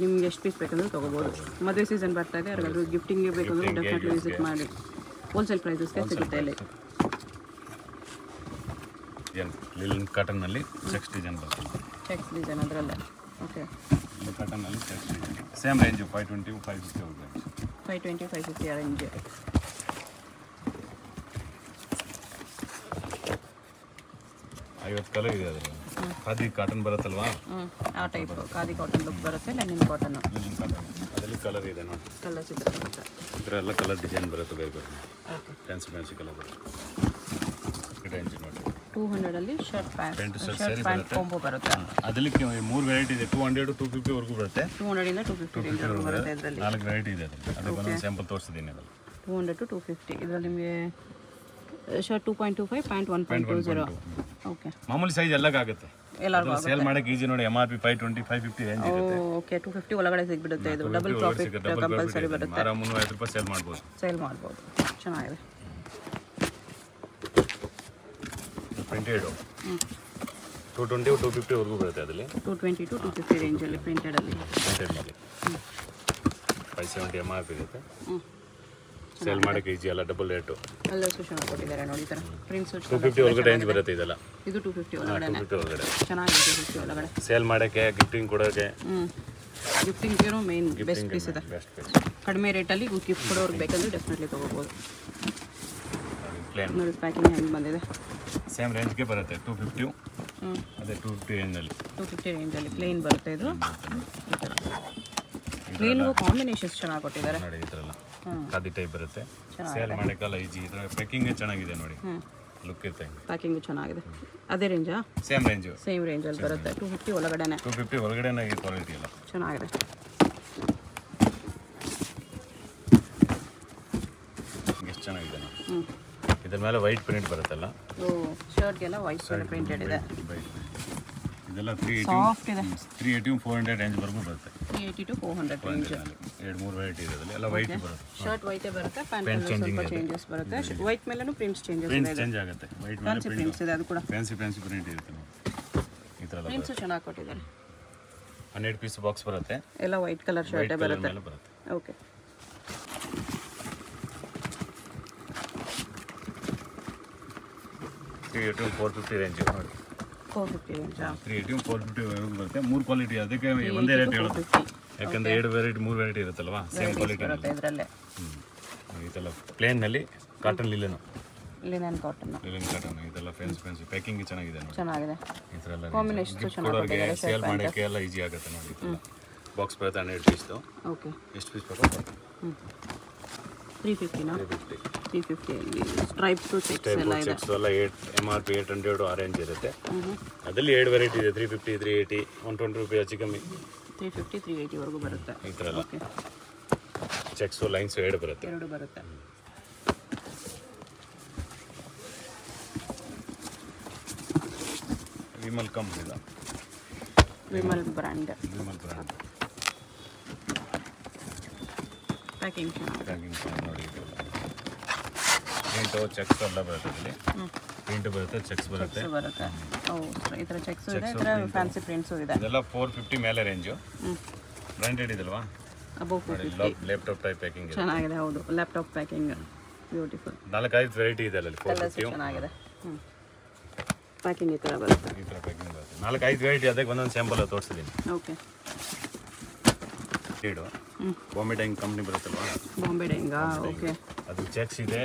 ನಿಮ್ಗೆ ಎಷ್ಟು ಪೀಸ್ ಬೇಕಂದ್ರೆ ತೊಗೋಬೋದು. ಮದುವೆ ಸೀಸನ್ ಬರ್ತಾ ಇದೆ, ಯಾರಿಗಾದ್ರೂ ಗಿಫ್ಟಿಂಗ್ಗೆ ಬೇಕಂದ್ರೆ ಡೆಫಿನೆಟ್ಲಿ ವಿಸಿಟ್ ಮಾಡಿ. ಹೋಲ್ಸೇಲ್ ಪ್ರೈಸಸ್ಗೆ ಸಿಗುತ್ತೆ ಇಲ್ಲಿ. ಲಿಲನ್ ಕಾಟನ್ನಲ್ಲಿ ಚೆಕ್ಸ್ ಡಿಸೈನ್ ಬರುತ್ತೆ. ಚೆಕ್ಸ್ ಡಿಸೈನ್ ಅದರಲ್ಲೇ. ಓಕೆ ಕಾಟನ್ನಲ್ಲಿ checks design same range 520 550 range. 520 550 ಆ ರೇಂಜ್. ಐವತ್ತು ಕಲರ್ ಇದೆ ಅದರಲ್ಲಿ. ಖಾದಿ ಕಾಟನ್ ಬರುತ್ತಲ್ವಾ, ಆ ಟೈಪ್ ಖಾದಿ ಕಾಟನ್ ಲುಕ್ ಬರುತ್ತೆ. ಲೆನಿನ್ ಕಾಟನ್ ಅದರಲ್ಲಿ ಕಲರ್ ಇದೆ ನೋಡಿ. ಕಲರ್ಸ್ ಇದೆ ಬರುತ್ತೆ. ಇದರೆಲ್ಲ ಕಲರ್ ಡಿಸೈನ್ ಬರುತ್ತೆ ಬೇರೆ ಬೇರೆ. ಫ್ಯಾನ್ಸಿ ಕಲರ್ ಬರುತ್ತೆ. ರೇಂಜ್ ನೋಡಿ. 200 ಶರ್ಟ್ ಪ್ಯಾಂಟ್ ಶರ್ಟ್ ಶರ್ಟ್ ಸೇರಿ ಪ್ಯಾಂಟ್ ಬರುತ್ತೆ ಕಾಂಬೋ ಬರುತ್ತೆ. ಅದರಲ್ಲಿ 3 ವೆರೈಟಿ ಇದೆ. 200 250 ವರೆಗೂ ಬರುತ್ತೆ. 200 ಇಂದ 250 ರೇಂಜ್ ವರೆಗೂ ಬರುತ್ತೆ ಇದರಲ್ಲಿ. 4 ವೆರೈಟಿ ಇದೆ ಅದರಲ್ಲಿ. ಅದಕ್ಕೆ ಒಂದು ಸ್ಯಾಂಪಲ್ ತೋರಿಸಿದ್ದೀನಿ ಅದರಲ್ಲಿ. 200 to 250 ಇದರಲ್ಲಿ ನಿಮಗೆ ಶರ್ಟ್ 2.25 ಪ್ಯಾಂಟ್ 1.20. ಓಕೆ, ಮಾಮೂಲಿ ಸೈಜ್ ಎಲ್ಲಾಗುತ್ತೆ. ಎಲ್ಲರಿಗೂ ಸೇಲ್ ಮಾಡಕ್ಕೆ ಈಜಿ ನೋಡಿ. MRP 520 550 ರೇಂಜ್ ಇರುತ್ತೆ. ಓಕೆ, 250 ಒಳಗಡೆ ಸಿಗ್ಬಿಡುತ್ತೆ. ಇದು ಡಬಲ್ ಪ್ರಾಫಿಟ್ ಕಂಪಲ್ಸರಿ ಬರುತ್ತೆ. ಆರಾಮ 350 ರೂಪಾಯಿ ಸೇಲ್ ಮಾಡ್ಬೋದು. ಚೆನ್ನಾಗಿದೆ. ಪ್ರಿಂಟೆಡ್ 220 250 ವರೆಗೂ ಬರುತ್ತೆ ಅದರಲ್ಲಿ. 220 to 250 ರೇಂಜಲ್ಲಿ ಪ್ರಿಂಟೆಡಲ್ಲಿ ಪ್ರಿಂಟೆಡ್ ಮಾಡಿ 570 MRP ಇರುತ್ತೆ. ಸೇಲ್ ಮಾಡೋಕ್ಕೆ ಈಜಿ ಅಲ್ಲ, ಡಬಲ್ ರೇಟು. ಎಲ್ಲ ಚೆನ್ನಾಗಿ ಕೊಟ್ಟಿದ್ದಾರೆ ನೋಡಿ. ಈ ಥರ ಪ್ರಿಂಟ್ಸು 250 ಒಳಗಡೆ ರೇಂಜ್ ಬರುತ್ತೆ ಇದೆಲ್ಲ. ಇದು 250 ಒಳಗಡೆ 250 ಒಳಗಡೆ ಚೆನ್ನಾಗಿದೆ. 250 ಒಳಗಡೆ ಸೇಲ್ ಮಾಡೋಕ್ಕೆ, ಗಿಫ್ಟಿಂಗ್ ಕೊಡೋಕ್ಕೆ. ಗಿಫ್ಟಿಂಗ್ಗೆ ಮೇನ್ ಬೆಸ್ಟ್ ಪೀಸ್ ಇದೆ. Best piece. ಕಡಿಮೆ ರೇಟಲ್ಲಿ ಗಿಫ್ಟ್ ಕೊಡೋರ್ಗೆ ಬೇಕಂದ್ರೆ ಡೆಫಿನೆಟ್ಲಿ ತೊಗೋಬೋದು. ಪ್ಲೇನ್ ನೋಡಿ ಪ್ಯಾಕಿಂಗ್ ಹೆಂಗೆ ಬಂದಿದೆ. ಸೇಮ್ ರೇಂಜ್ಗೆ ಬರುತ್ತೆ. 250 ಅದೇ 250 ರೇಂಜಲ್ಲಿ. 250 ರೇಂಜಲ್ಲಿ ಪ್ಲೇನ್ ಬರುತ್ತೆ ಇದು. ಪ್ಲೇನ್ಗೂ ಕಾಂಬಿನೇಷನ್ಸ್ ಚೆನ್ನಾಗಿ ಕೊಟ್ಟಿದ್ದಾರೆ ನೋಡಿ. ಈ ಥರ ಎಲ್ಲ ಖಾದಿ ಟೈಪ್ ಬರುತ್ತೆ. ಸೇಲ್ ಮಾಡೋಕ್ಕಲ್ಲ ಈಜಿ. ಇದರ ಪ್ಯಾಕಿಂಗ್ ಚೆನ್ನಾಗಿದೆ ನೋಡಿ. ಲುಕ್ ಇರುತ್ತೆ. ಪ್ಯಾಕಿಂಗು ಚೆನ್ನಾಗಿದೆ. ಅದೇ ರೇಂಜಾ? Same range. ಸೇಮ್ ರೇಂಜಲ್ಲಿ ಬರುತ್ತೆ. 250 ಒಳಗಡೆನೆ. 250 ಒಳಗಡೆನೇ ಈ ಕ್ವಾಲಿಟಿ ಎಲ್ಲ ಚೆನ್ನಾಗಿದೆ. ಎಷ್ಟು ಚೆನ್ನಾಗಿದೆ ನೋಡಿ. ಇದ್ರ ಮೇಲೆ ವೈಟ್ ಪ್ರಿಂಟ್ ಬರುತ್ತಲ್ಲ. ಶರ್ಟ್ಗೆಲ್ಲ ವೈಟ್ ಪ್ರಿಂಟೆಡ್ ಇದೆ. ಇದೆಲ್ಲ 380 ಸಾಫ್ಟ್ ಇದೆ. 380 400 ರೇಂಜ್ ವರೆಗೂ ಬರುತ್ತೆ. 380 to 400 ರೇಂಜ್. 2-3 ವೆರೈಟಿ ಇದೆ ಅದರಲ್ಲಿ. ಎಲ್ಲ ವೈಟ್ ಬರುತ್ತೆ. ಶರ್ಟ್ ವೈಟೇ ಬರುತ್ತೆ. ಪ್ಯಾಂಟ್ ಸ್ವಲ್ಪ ಚೇಂಜಸ್ ಬರುತ್ತೆ. ವೈಟ್ ಮೇಲೆನೂ ಪ್ರಿಂಟ್ಸ್ ಚೇಂಜಸ್ ಇದೆ. ಚೇಂಜ್ ಆಗುತ್ತೆ. ವೈಟ್ ಮೇಲೆ ಫ್ಯಾನ್ಸಿ ಪ್ರಿಂಟ್ಸ್ ಇದೆ. ಅದು ಕೂಡ ಫ್ಯಾನ್ಸಿ ಪ್ರಿಂಟ್ ಇರುತ್ತೆ ನೋಡಿ. ಈ ಥರ ಪ್ರಿಂಟ್ಸು ಚೆನ್ನಾಗಿ ಕೊಟ್ಟಿದ್ದಾರೆ. 100 ಪೀಸ್ ಬಾಕ್ಸ್ ಬರುತ್ತೆ. ಎಲ್ಲ ವೈಟ್ ಕಲರ್ ಶರ್ಟೇ ಬರುತ್ತೆ. ಓಕೆ, $380 $450 ರೇಂಜ್ ನೋಡಿ. 450 ರೇಂಜ್. 380 450 ವರೆಗೂ ಬರುತ್ತೆ. 3 ಕ್ವಾಲಿಟಿ. ಅದಕ್ಕೆ ಒಂದೇ ರೇಟ್ ಹೇಳೋದು. ಯಾಕಂದರೆ 2 ವೆರೈಟಿ 3 ವೆರೈಟಿ ಇರುತ್ತಲ್ವಾ, ಸೇಮ್ ಕ್ವಾಲಿಟಿ ಬರುತ್ತೆ ಇದರಲ್ಲೇ. ಇದೆಲ್ಲ ಪ್ಲೇನ್ನಲ್ಲಿ ಕಾಟನ್ ಲಿಲೆನ್ ಕಾಟನ್. ಇದೆಲ್ಲ ಫ್ಯಾನ್ಸಿ ಪ್ಯಾಕಿಂಗ್ ಚೆನ್ನಾಗಿದೆ ನೋಡಿ. ಚೆನ್ನಾಗಿದೆ. ಈ ಥರ ಎಲ್ಲ ಕಾಂಬಿನೇಷನ್ ಚೆನ್ನಾಗಿದೆ. ಸೇಲ್ ಮಾಡೋಕ್ಕೆ ಎಲ್ಲ ಈಸಿ ಆಗುತ್ತೆ ನೋಡಿ. ಬಾಕ್ಸ್ ಬರುತ್ತೆ 100 ಪೀಸ್ದು. ಓಕೆ, ಎಷ್ಟು ಪೀಸ್ ಬೇಕು? 350ನಾ? 350 ಅಲ್ಲಿ ಸ್ಟ್ರೈಪ್ಸು ಚೆಕ್ಸ್ ಎಲ್ಲ ಇದೆ. ಚೆಕ್ಸ್ ಎಲ್ಲ MRP 800 ಆರೆಂಜ್ ಇರುತ್ತೆ. ಅದರಲ್ಲಿ 2 ವೆರೈಟಿ ಇದೆ. 350 380 120 ರೂಪಾಯಿ ಹೆಚ್ಚು ಕಮ್ಮಿ. 350 380 ವರೆಗೂ ಬರುತ್ತೆ. ಈ ಥರ ಎಲ್ಲ ಚೆಕ್ಸು ಲೈನ್ಸು 2 ಬರುತ್ತೆ. 2 ಬರುತ್ತೆ. ವಿಮಲ್ ಕಂಪ್ನಿದ. ವಿಮಲ್ ಬ್ರ್ಯಾಂಡ್. ಪ್ಯಾಕಿಂಗ್ ನೋಡಿ. ಪ್ರಿಂಟು ಚೆಕ್ಸ್ ಎಲ್ಲ ಬರುತ್ತೆ ಇಲ್ಲಿ. ಪ್ರಿಂಟ್ ಬರುತ್ತೆ, ಚೆಕ್ಸ್ ಬರುತ್ತೆ. ಈ ಥರ ಚೆಕ್ಸ್ ಇದೆ. ಈ ಥರ ಫ್ಯಾನ್ಸಿ ಪ್ರಿಂಟ್ಸು ಇದೆ. ಇದೆಲ್ಲ 450 ಮೇಲೆ ರೇಂಜು. ಬ್ರ್ಯಾಂಡೆಡ್ ಇದಲ್ವಾ? ಅಬೌವ್ 450. ಲ್ಯಾಪ್ಟಾಪ್ ಟೈಪ್ ಪ್ಯಾಕಿಂಗ್ ಚೆನ್ನಾಗಿದೆ. ಹೌದು, ಲ್ಯಾಪ್ಟಾಪ್ ಪ್ಯಾಕಿಂಗ್ ಬ್ಯೂಟಿಫುಲ್. 4-5 ವೆರೈಟಿ ಇದೆ ಅಲ್ಲಿ. 450 ಚೆನ್ನಾಗಿದೆ. ಪ್ಯಾಕಿಂಗ್ ಈ ಥರ ಬರುತ್ತೆ. ಈ ಥರ ಪ್ಯಾಕಿಂಗ್ ಬರುತ್ತೆ. 4-5 ವೆರೈಟಿ. ಅದಕ್ಕೆ ಒಂದೊಂದು ಸ್ಯಾಂಪಲ್ ತೋರಿಸಿದ್ದೀನಿ. ಓಕೆ, ಇದು ಬಾಂಬೆ ಡೈಂಗ್ ಕಂಪ್ನಿ ಬರುತ್ತಲ್ವಾ? ಬಾಂಬೆ ಡೈಂಗಾ? ಓಕೆ, ಅದು ಚೆಕ್ಸ್ ಇದೆ,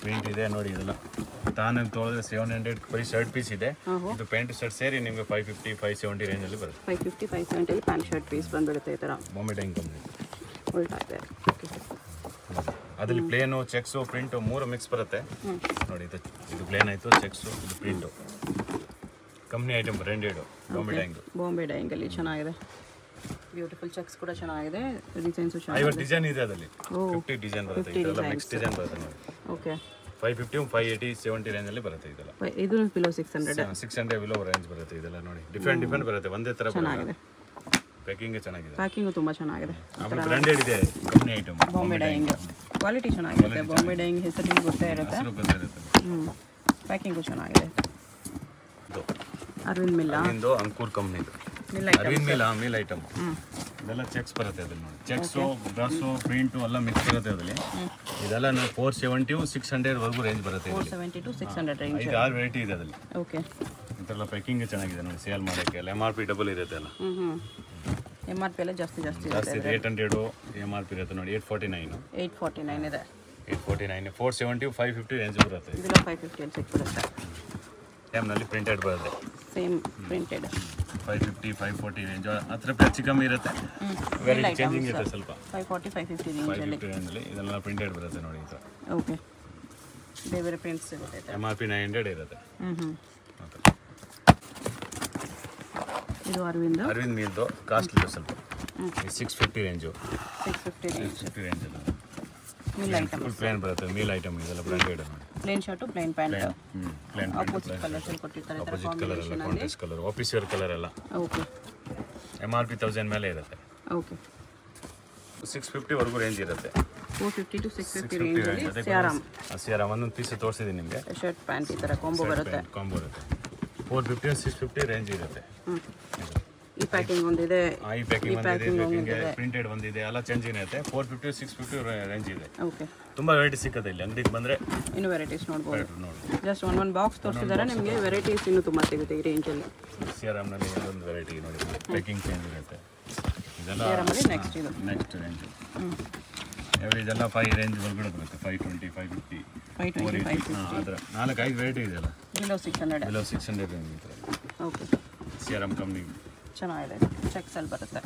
ಪ್ರಿಂಟ್ ಇದೆ ನೋಡಿ. ಇದೆಲ್ಲ ತಾನೇ ತೊಳೆದ್ರೆ 700 ಬರೀ ಶರ್ಟ್ ಪೀಸ್ ಇದೆ. ಇದು ಪ್ಯಾಂಟ್ ಶರ್ಟ್ ಸೇರಿ ನಿಮಗೆ 550 570 ರೇಂಜಲ್ಲಿ ಬರುತ್ತೆ. 550 570 ಪ್ಯಾಂಟ್ ಶರ್ಟ್ ಪೀಸ್ ಬಂದ್ಬಿಡುತ್ತೆ. ಈ ಥರ ಬಾಂಬೆ ಡೈಂಗ್ ಕಂಪ್ನಿ ಉಲ್ಟಾ ಇದೆ. ಓಕೆ, ಅದರಲ್ಲಿ ಪ್ಲೇನು ಚೆಕ್ಸು ಪ್ರಿಂಟು 3 ಮಿಕ್ಸ್ ಬರುತ್ತೆ ನೋಡಿ. ಇದು ಪ್ಲೇನ್ ಆಯಿತು, ಚೆಕ್ಸು, ಇದು print. Company item branded Bombay Dyeing. Bombay ಡೈಂಗಲ್ಲಿ ಚೆನ್ನಾಗಿದೆ. ಬ್ಯೂಟಿಫುಲ್ ಚೆಕ್ಸ್ ಕೂಡ ಚೆನ್ನಾಗಿದೆ. ಡಿಸೈನ್ಸು ಚೆನ್ನಾಗಿದೆ. 50 ಡಿಸೈನ್ ಇದೆ ಅದರಲ್ಲಿ. 50 ಡಿಸೈನ್ ಬರುತ್ತೆ. ಇದೆಲ್ಲ ಮಿಕ್ಸ್ ಡಿಸೈನ್ ಬರುತ್ತೆ ನೋಡಿ. ಓಕೆ, 550 580 70 ರೇಂಜಲ್ಲಿ ಬರುತ್ತೆ. ಇದೆಲ್ಲ ಇದು ಬಿಲೋ 600 ಬಿಲೋ ರೇಂಜ್ ಬರುತ್ತೆ. ಇದೆಲ್ಲ ನೋಡಿ ಡಿಫ್ರೆಂಟ್ ಬರುತ್ತೆ. ಒಂದೇ ಥರ ಚೆನ್ನಾಗಿದೆ. ಪ್ಯಾಕಿಂಗ್ ಚೆನ್ನಾಗಿದೆ. ಪ್ಯಾಕಿಂಗು ತುಂಬ ಚೆನ್ನಾಗಿದೆ. ಆಮೇಲೆ ಬ್ರ್ಯಾಂಡೆಡ್ ಇದೆ company item. Bombay dying quality ಚೆನ್ನಾಗಿರುತ್ತೆ. ಬಾಂಬೆ ಡೈಂಗ್ ಹೆಸರು ಗೊತ್ತೇ ಇರುತ್ತೆ. ಪ್ಯಾಕಿಂಗು ಚೆನ್ನಾಗಿದೆ. ಅರವಿಂದ್ ಮಿಲ್ ಅಂಕೂರ್ ಕಂಪ್ನಿದು. Arvind mill item. ಇದೆಲ್ಲ ಚೆಕ್ಸ್ ಬರುತ್ತೆ ಅದ್ರಲ್ಲಿ ನೋಡಿ. ಚೆಕ್ಸು ಡ್ರೆಸ್ಸು ಪ್ರಿಂಟು ಎಲ್ಲ ಮಿಕ್ಸ್ ಬರುತ್ತೆ ಅದರಲ್ಲಿ. ಇದೆಲ್ಲ 470 600 ವರೆಗೂ ರೇಂಜ್ ಬರುತ್ತೆ. 470 to 600 ರೇಂಜ್. 5-6 ವೆರೈಟಿ ಇದೆ ಅದರಲ್ಲಿ. ಓಕೆ, ಇದೆಲ್ಲ ಪ್ಯಾಕಿಂಗ್ ಚೆನ್ನಾಗಿದೆ ನೋಡಿ. ಸೇಲ್ ಮಾಡೋಕ್ಕೆ ಎಲ್ಲ MRP ಡಬಲ್ ಇರುತ್ತೆ ಅಲ್ಲ. MRP ಎಲ್ಲ ಜಾಸ್ತಿ ಜಾಸ್ತಿ 800 MRP ಇರುತ್ತೆ ನೋಡಿ. 849 ಇದೆ. 849 470 550 ರೇಂಜ್ ಬರುತ್ತೆ. ಇದೆಲ್ಲ 550 ಅಲ್ಲಿ ಸಿಕ್ಬಿಡುತ್ತೆ. ಟೈಮ್ನಲ್ಲಿ ಪ್ರಿಂಟೆಡ್ ಬರುತ್ತೆ. Same printed 550 540 range. 10 ರೂಪಾಯಿ ಹೆಚ್ಚು ಕಮ್ಮಿ ಇರುತ್ತೆ. ವೆರೈಟಿ ಚೇಂಜಿಂಗ್ ಇರುತ್ತೆ ಸ್ವಲ್ಪ. 540 550 ರೇಂಜಲ್ಲಿ ಇದೆಲ್ಲ ಪ್ರಿಂಟೆಡ್ ಬರುತ್ತೆ ನೋಡಿ. ಈ ಥರ ಓಕೆ, ಬೇರೆ ಬೇರೆ ಪ್ರಿಂಟ್ಸ್ ಸಿಗುತ್ತೆ. MRP 900 ಇರುತ್ತೆ. ಇದು ಅರವಿಂದ್ ಮೀಲ್ದು ಕಾಸ್ಟ್ಲಿ ಸ್ವಲ್ಪ 650 ರೇಂಜು. 650 ರೇಂಜ್ ಅಲ್ಲ ಮೀಲ್ ಐಟಮ್ ಪ್ಲೇನ್ ಬರುತ್ತೆ. ಮೀಲ್ ಐಟಮ್ ಇದೆಲ್ಲ branded plain shirt plain pant plain opposite colours ಕೊಟ್ಟಿರ್ತಾರೆ. ಅಪೋಸಿಟ್ ಕಲರ್ ಎಲ್ಲ contrast colour office wear colour ಎಲ್ಲ. ಓಕೆ MRP 1000 ಮೇಲೆ ಇರುತ್ತೆ. ಓಕೆ 650 ವರೆಗೂ ರೇಂಜ್ ಇರುತ್ತೆ. 450 to 650 ರೇಂಜಲ್ಲಿ ಸಿಯಾರಾಮ್ ಒಂದೊಂದು ಪೀಸ್ ತೋರಿಸಿದ್ದೀನಿ ನಿಮಗೆ. ಶರ್ಟ್ ಪ್ಯಾಂಟ್ ಈ ಥರ ಕಾಂಬೋ ಬರುತ್ತೆ. 450 650 ರೇಂಜ್ ಇರುತ್ತೆ. ಈ ಪ್ಯಾಕಿಂಗ್ ಒಂದಿದೆ, ಈ ಪ್ಯಾಕಿಂಗ್ ಪ್ರಿಂಟೆಡ್ ಒಂದಿದೆ, ಎಲ್ಲ ಚೇಂಜ್ ಇರುತ್ತೆ. 450 650 ರೇಂಜ್ ಇದೆ. ಓಕೆ ತುಂಬಾ ವೆರೈಟಿ ಸಿಗುತ್ತೆ ಇಲ್ಲಿ ಅಂಗಡಿಗೆ ಬಂದರೆ. ಇನ್ನು ವೆರೈಟೀಸ್ ನೋಡ್ಬೋದು. ಜಸ್ಟ್ ಒಂದು ಬಾಕ್ಸ್ ತೋರಿಸಿದ್ದಾರೆ, ನಿಮಗೆ ವೆರೈಟೀಸ್ ಇನ್ನೂ ತುಂಬ ಸಿಗುತ್ತೆ ಈ ರೇಂಜಲ್ಲಿ. ಸಿಯಾರಾಮ್ನಲ್ಲಿ ಒಂದು ವೆರೈಟಿ ನೋಡಿ, ಪ್ಯಾಕಿಂಗ್ ಚೇಂಜ್ ಇರುತ್ತೆ. ಇದೆಲ್ಲ ನೆಕ್ಸ್ಟ್ ರೇಂಜ್ ಇದೆಲ್ಲ 5 ರೇಂಜ್ ಒಳಗಡೆ ಬರುತ್ತೆ. 520 550 ಅದರ 4-5 ವೆರೈಟಿ ಇದೆಯಲ್ಲ. ಬಿಲೋ 600 ರೇಂಜ್ ಇದೆ. ಓಕೆ ಸಿಯಾರಾಮ್ ಕಂಪ್ನಿ ಚೆನ್ನಾಗಿದೆ. ಚೆಕ್ಸಲ್ಲಿ ಬರುತ್ತೆ.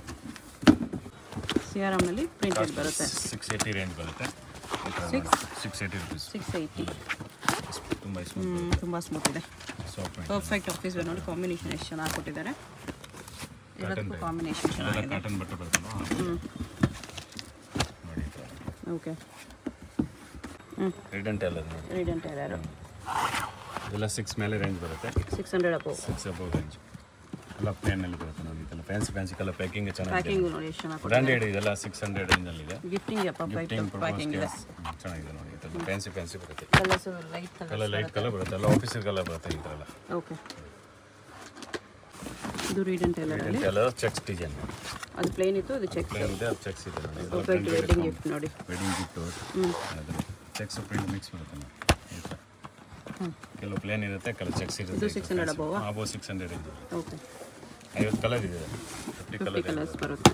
ಸಿಯಾರಾಮ್ನಲ್ಲಿ ಪ್ರಿಂಟೆಡ್ ಬರುತ್ತೆ. 680 ರೇಂಜ್ ಬರುತ್ತೆ. 680 rupees. 680 ತುಂಬ ಸ್ಮೂತ್ ಇದೆ. ಪರ್ಫೆಕ್ಟ್ ಆಫೀಸ್ ವೇರ್ ನೋಡಿ. ಕಾಂಬಿನೇಷನ್ ಎಷ್ಟು ಚೆನ್ನಾಗಿ ಕೊಟ್ಟಿದ್ದಾರೆ. ಇವತ್ತು ಕಾಂಬಿನೇಷನ್ ಚೆನ್ನಾಗಿದೆ. ಕಾಟನ್ ಬಟ್ಟೆ ಬರುತ್ತಲ್ಲ ನೋಡಿ. ಓಕೆ ರೆಡ್ ಅಂಡ್ ಟೈಲರ್ ನೋಡಿ. ರೆಡ್ ಅಂಡ್ ಟೈಲರ್ ಇದೆಲ್ಲ 6 ಮೇಲೆ ರೇಂಜ್ ಬರುತ್ತೆ. 600 ಅಬೌವ್ 6 ಅಬೌವ್ ರೇಂಜ್ ಎಲ್ಲ ಪ್ಲೇನಲ್ಲಿ ಬರುತ್ತೆ ನೋಡಿ. ಇದೆಲ್ಲ ಫ್ಯಾನ್ಸಿ ಕಲರ್ ಪ್ಯಾಕಿಂಗ್ ಚೆನ್ನಾಗಿದೆ. ಪ್ಯಾಕಿಂಗ್ ನೋಡಿ ಎಷ್ಟು ಚೆನ್ನಾಗಿ ಬ್ರಾಂಡೆಡ್ ಇದೆಲ್ಲ 600 ರೇಂಜಲ್ಲಿ ಇದೆ. ಗಿಫ್ಟಿಂಗ್ ಪ್ಯಾಕಿಂಗ್ ಇದೆ. ಚೆನ್ನಾಗಿದೆ ನೋಡಿ. ಇದೆಲ್ಲ ಫ್ಯಾನ್ಸಿ ಬರುತ್ತೆ. ಕಲರ್ಸ್ ಲೈಟ್ ಕಲರ್ ಬರುತ್ತೆ. ಎಲ್ಲ ಆಫೀಸರ್ ಕಲರ್ ಬರುತ್ತೆ ಈ ಥರ ಎಲ್ಲ. ಓಕೆ ಇದು ರೀಡ್ ಅಂಡ್ ಟೈಲರ್ ಅಲ್ಲಿ ಚೆಕ್ಸ್ ಡಿಸೈನ್. ಅದು ಪ್ಲೇನ್ ಇತ್ತು, ಅದು ಚೆಕ್ಸ್ ಪ್ಲೇನ್ ಇದೆ, ಅದು ಚೆಕ್ಸ್ ಇದೆ ನೋಡಿ. ಪರ್ಫೆಕ್ಟ್ ವೆಡ್ಡಿಂಗ್ ಗಿಫ್ಟ್ ನೋಡಿ. ವೆಡ್ಡಿಂಗ್ ಗಿಫ್ಟ್ ಅದು ಚೆಕ್ಸ್ ಪ್ರಿಂಟ್ ಮಿಕ್ಸ್ ಬರುತ್ತೆ ನೋಡಿ. ಕೆಲವು ಪ್ಲೇನ್ ಇರುತ್ತೆ, ಕೆಲವು ಚೆಕ್ಸ್ ಇರುತ್ತೆ. ಇದು 600 ಅಬೌವ್ 600 ಇದೆ. ಓಕೆ 50 ಕಲರ್ ಇದೆ. 50 ಕಲರ್ಸ್ ಬರುತ್ತೆ.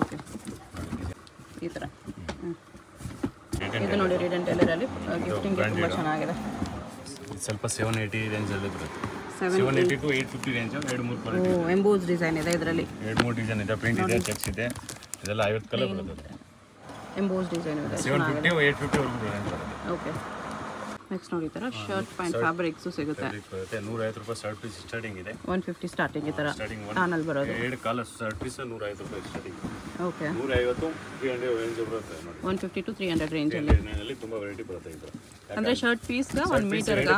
ಓಕೆ ಈ ಥರ ಇದು ನೋಡಿ. ರೆಡ್ ಅಂಡ್ ಟೈಲರ್ ಅಲ್ಲಿ ಗಿಫ್ಟಿಂಗ್ ತುಂಬ ಚೆನ್ನಾಗಿದೆ. ಸ್ವಲ್ಪ 780 ರೇಂಜಲ್ಲಿ ಬರುತ್ತೆ. 780 to 850 range. 2-3 quality. Emboss design ಇದೆ ಇದರಲ್ಲಿ. 2-3 ಡಿಸೈನ್ ಇದೆ. ಪ್ರಿಂಟ್ ಇದೆ, ಚೆಕ್ಸ್ ಇದೆ. ಇದೆಲ್ಲ 50 ಕಲರ್ ಬರುತ್ತೆ. ಎಂಬೋಸ್ ಡಿಸೈನ್ ಇದೆ. 750 850 ವರೆಗೂ ರೇಂಜ್ ಬರುತ್ತೆ. ಓಕೆ ನೆಕ್ಸ್ಟ್ ನೋಡಿ. ಈ ಥರ ಶರ್ಟ್ ಪ್ಯಾಂಟ್ ಫ್ಯಾಬ್ರಿಕ್ಸು ಸಿಗುತ್ತೆ. 150 ರೂಪಾಯಿ ಶರ್ಟ್ ಪೀಸ್ ಸ್ಟಾರ್ಟಿಂಗ್ ಇದೆ. 150 ಸ್ಟಾರ್ಟಿಂಗ್ ಈ ಥರ ಸ್ಟಾರ್ಟಿಂಗ್ ಚಾನಲ್ ಬರೋದು. 2 ಕಾಲರ್ ಶರ್ಟ್ ಪೀಸ್ 150 ರೂಪಾಯಿ ಸ್ಟಾರ್ಟಿಂಗ್. ಓಕೆ 150 300 ರೇಂಜ್ ಬರುತ್ತೆ ನೋಡಿ. 150 to 300 ರೇಂಜಲ್ಲಿ ತುಂಬ ವೆರೈಟಿ ಬರುತ್ತೆ ಇದು. ಅಂದರೆ ಶರ್ಟ್ ಪೀಸ್ಗೆ 1 ಮೀಟರ್ಗೆ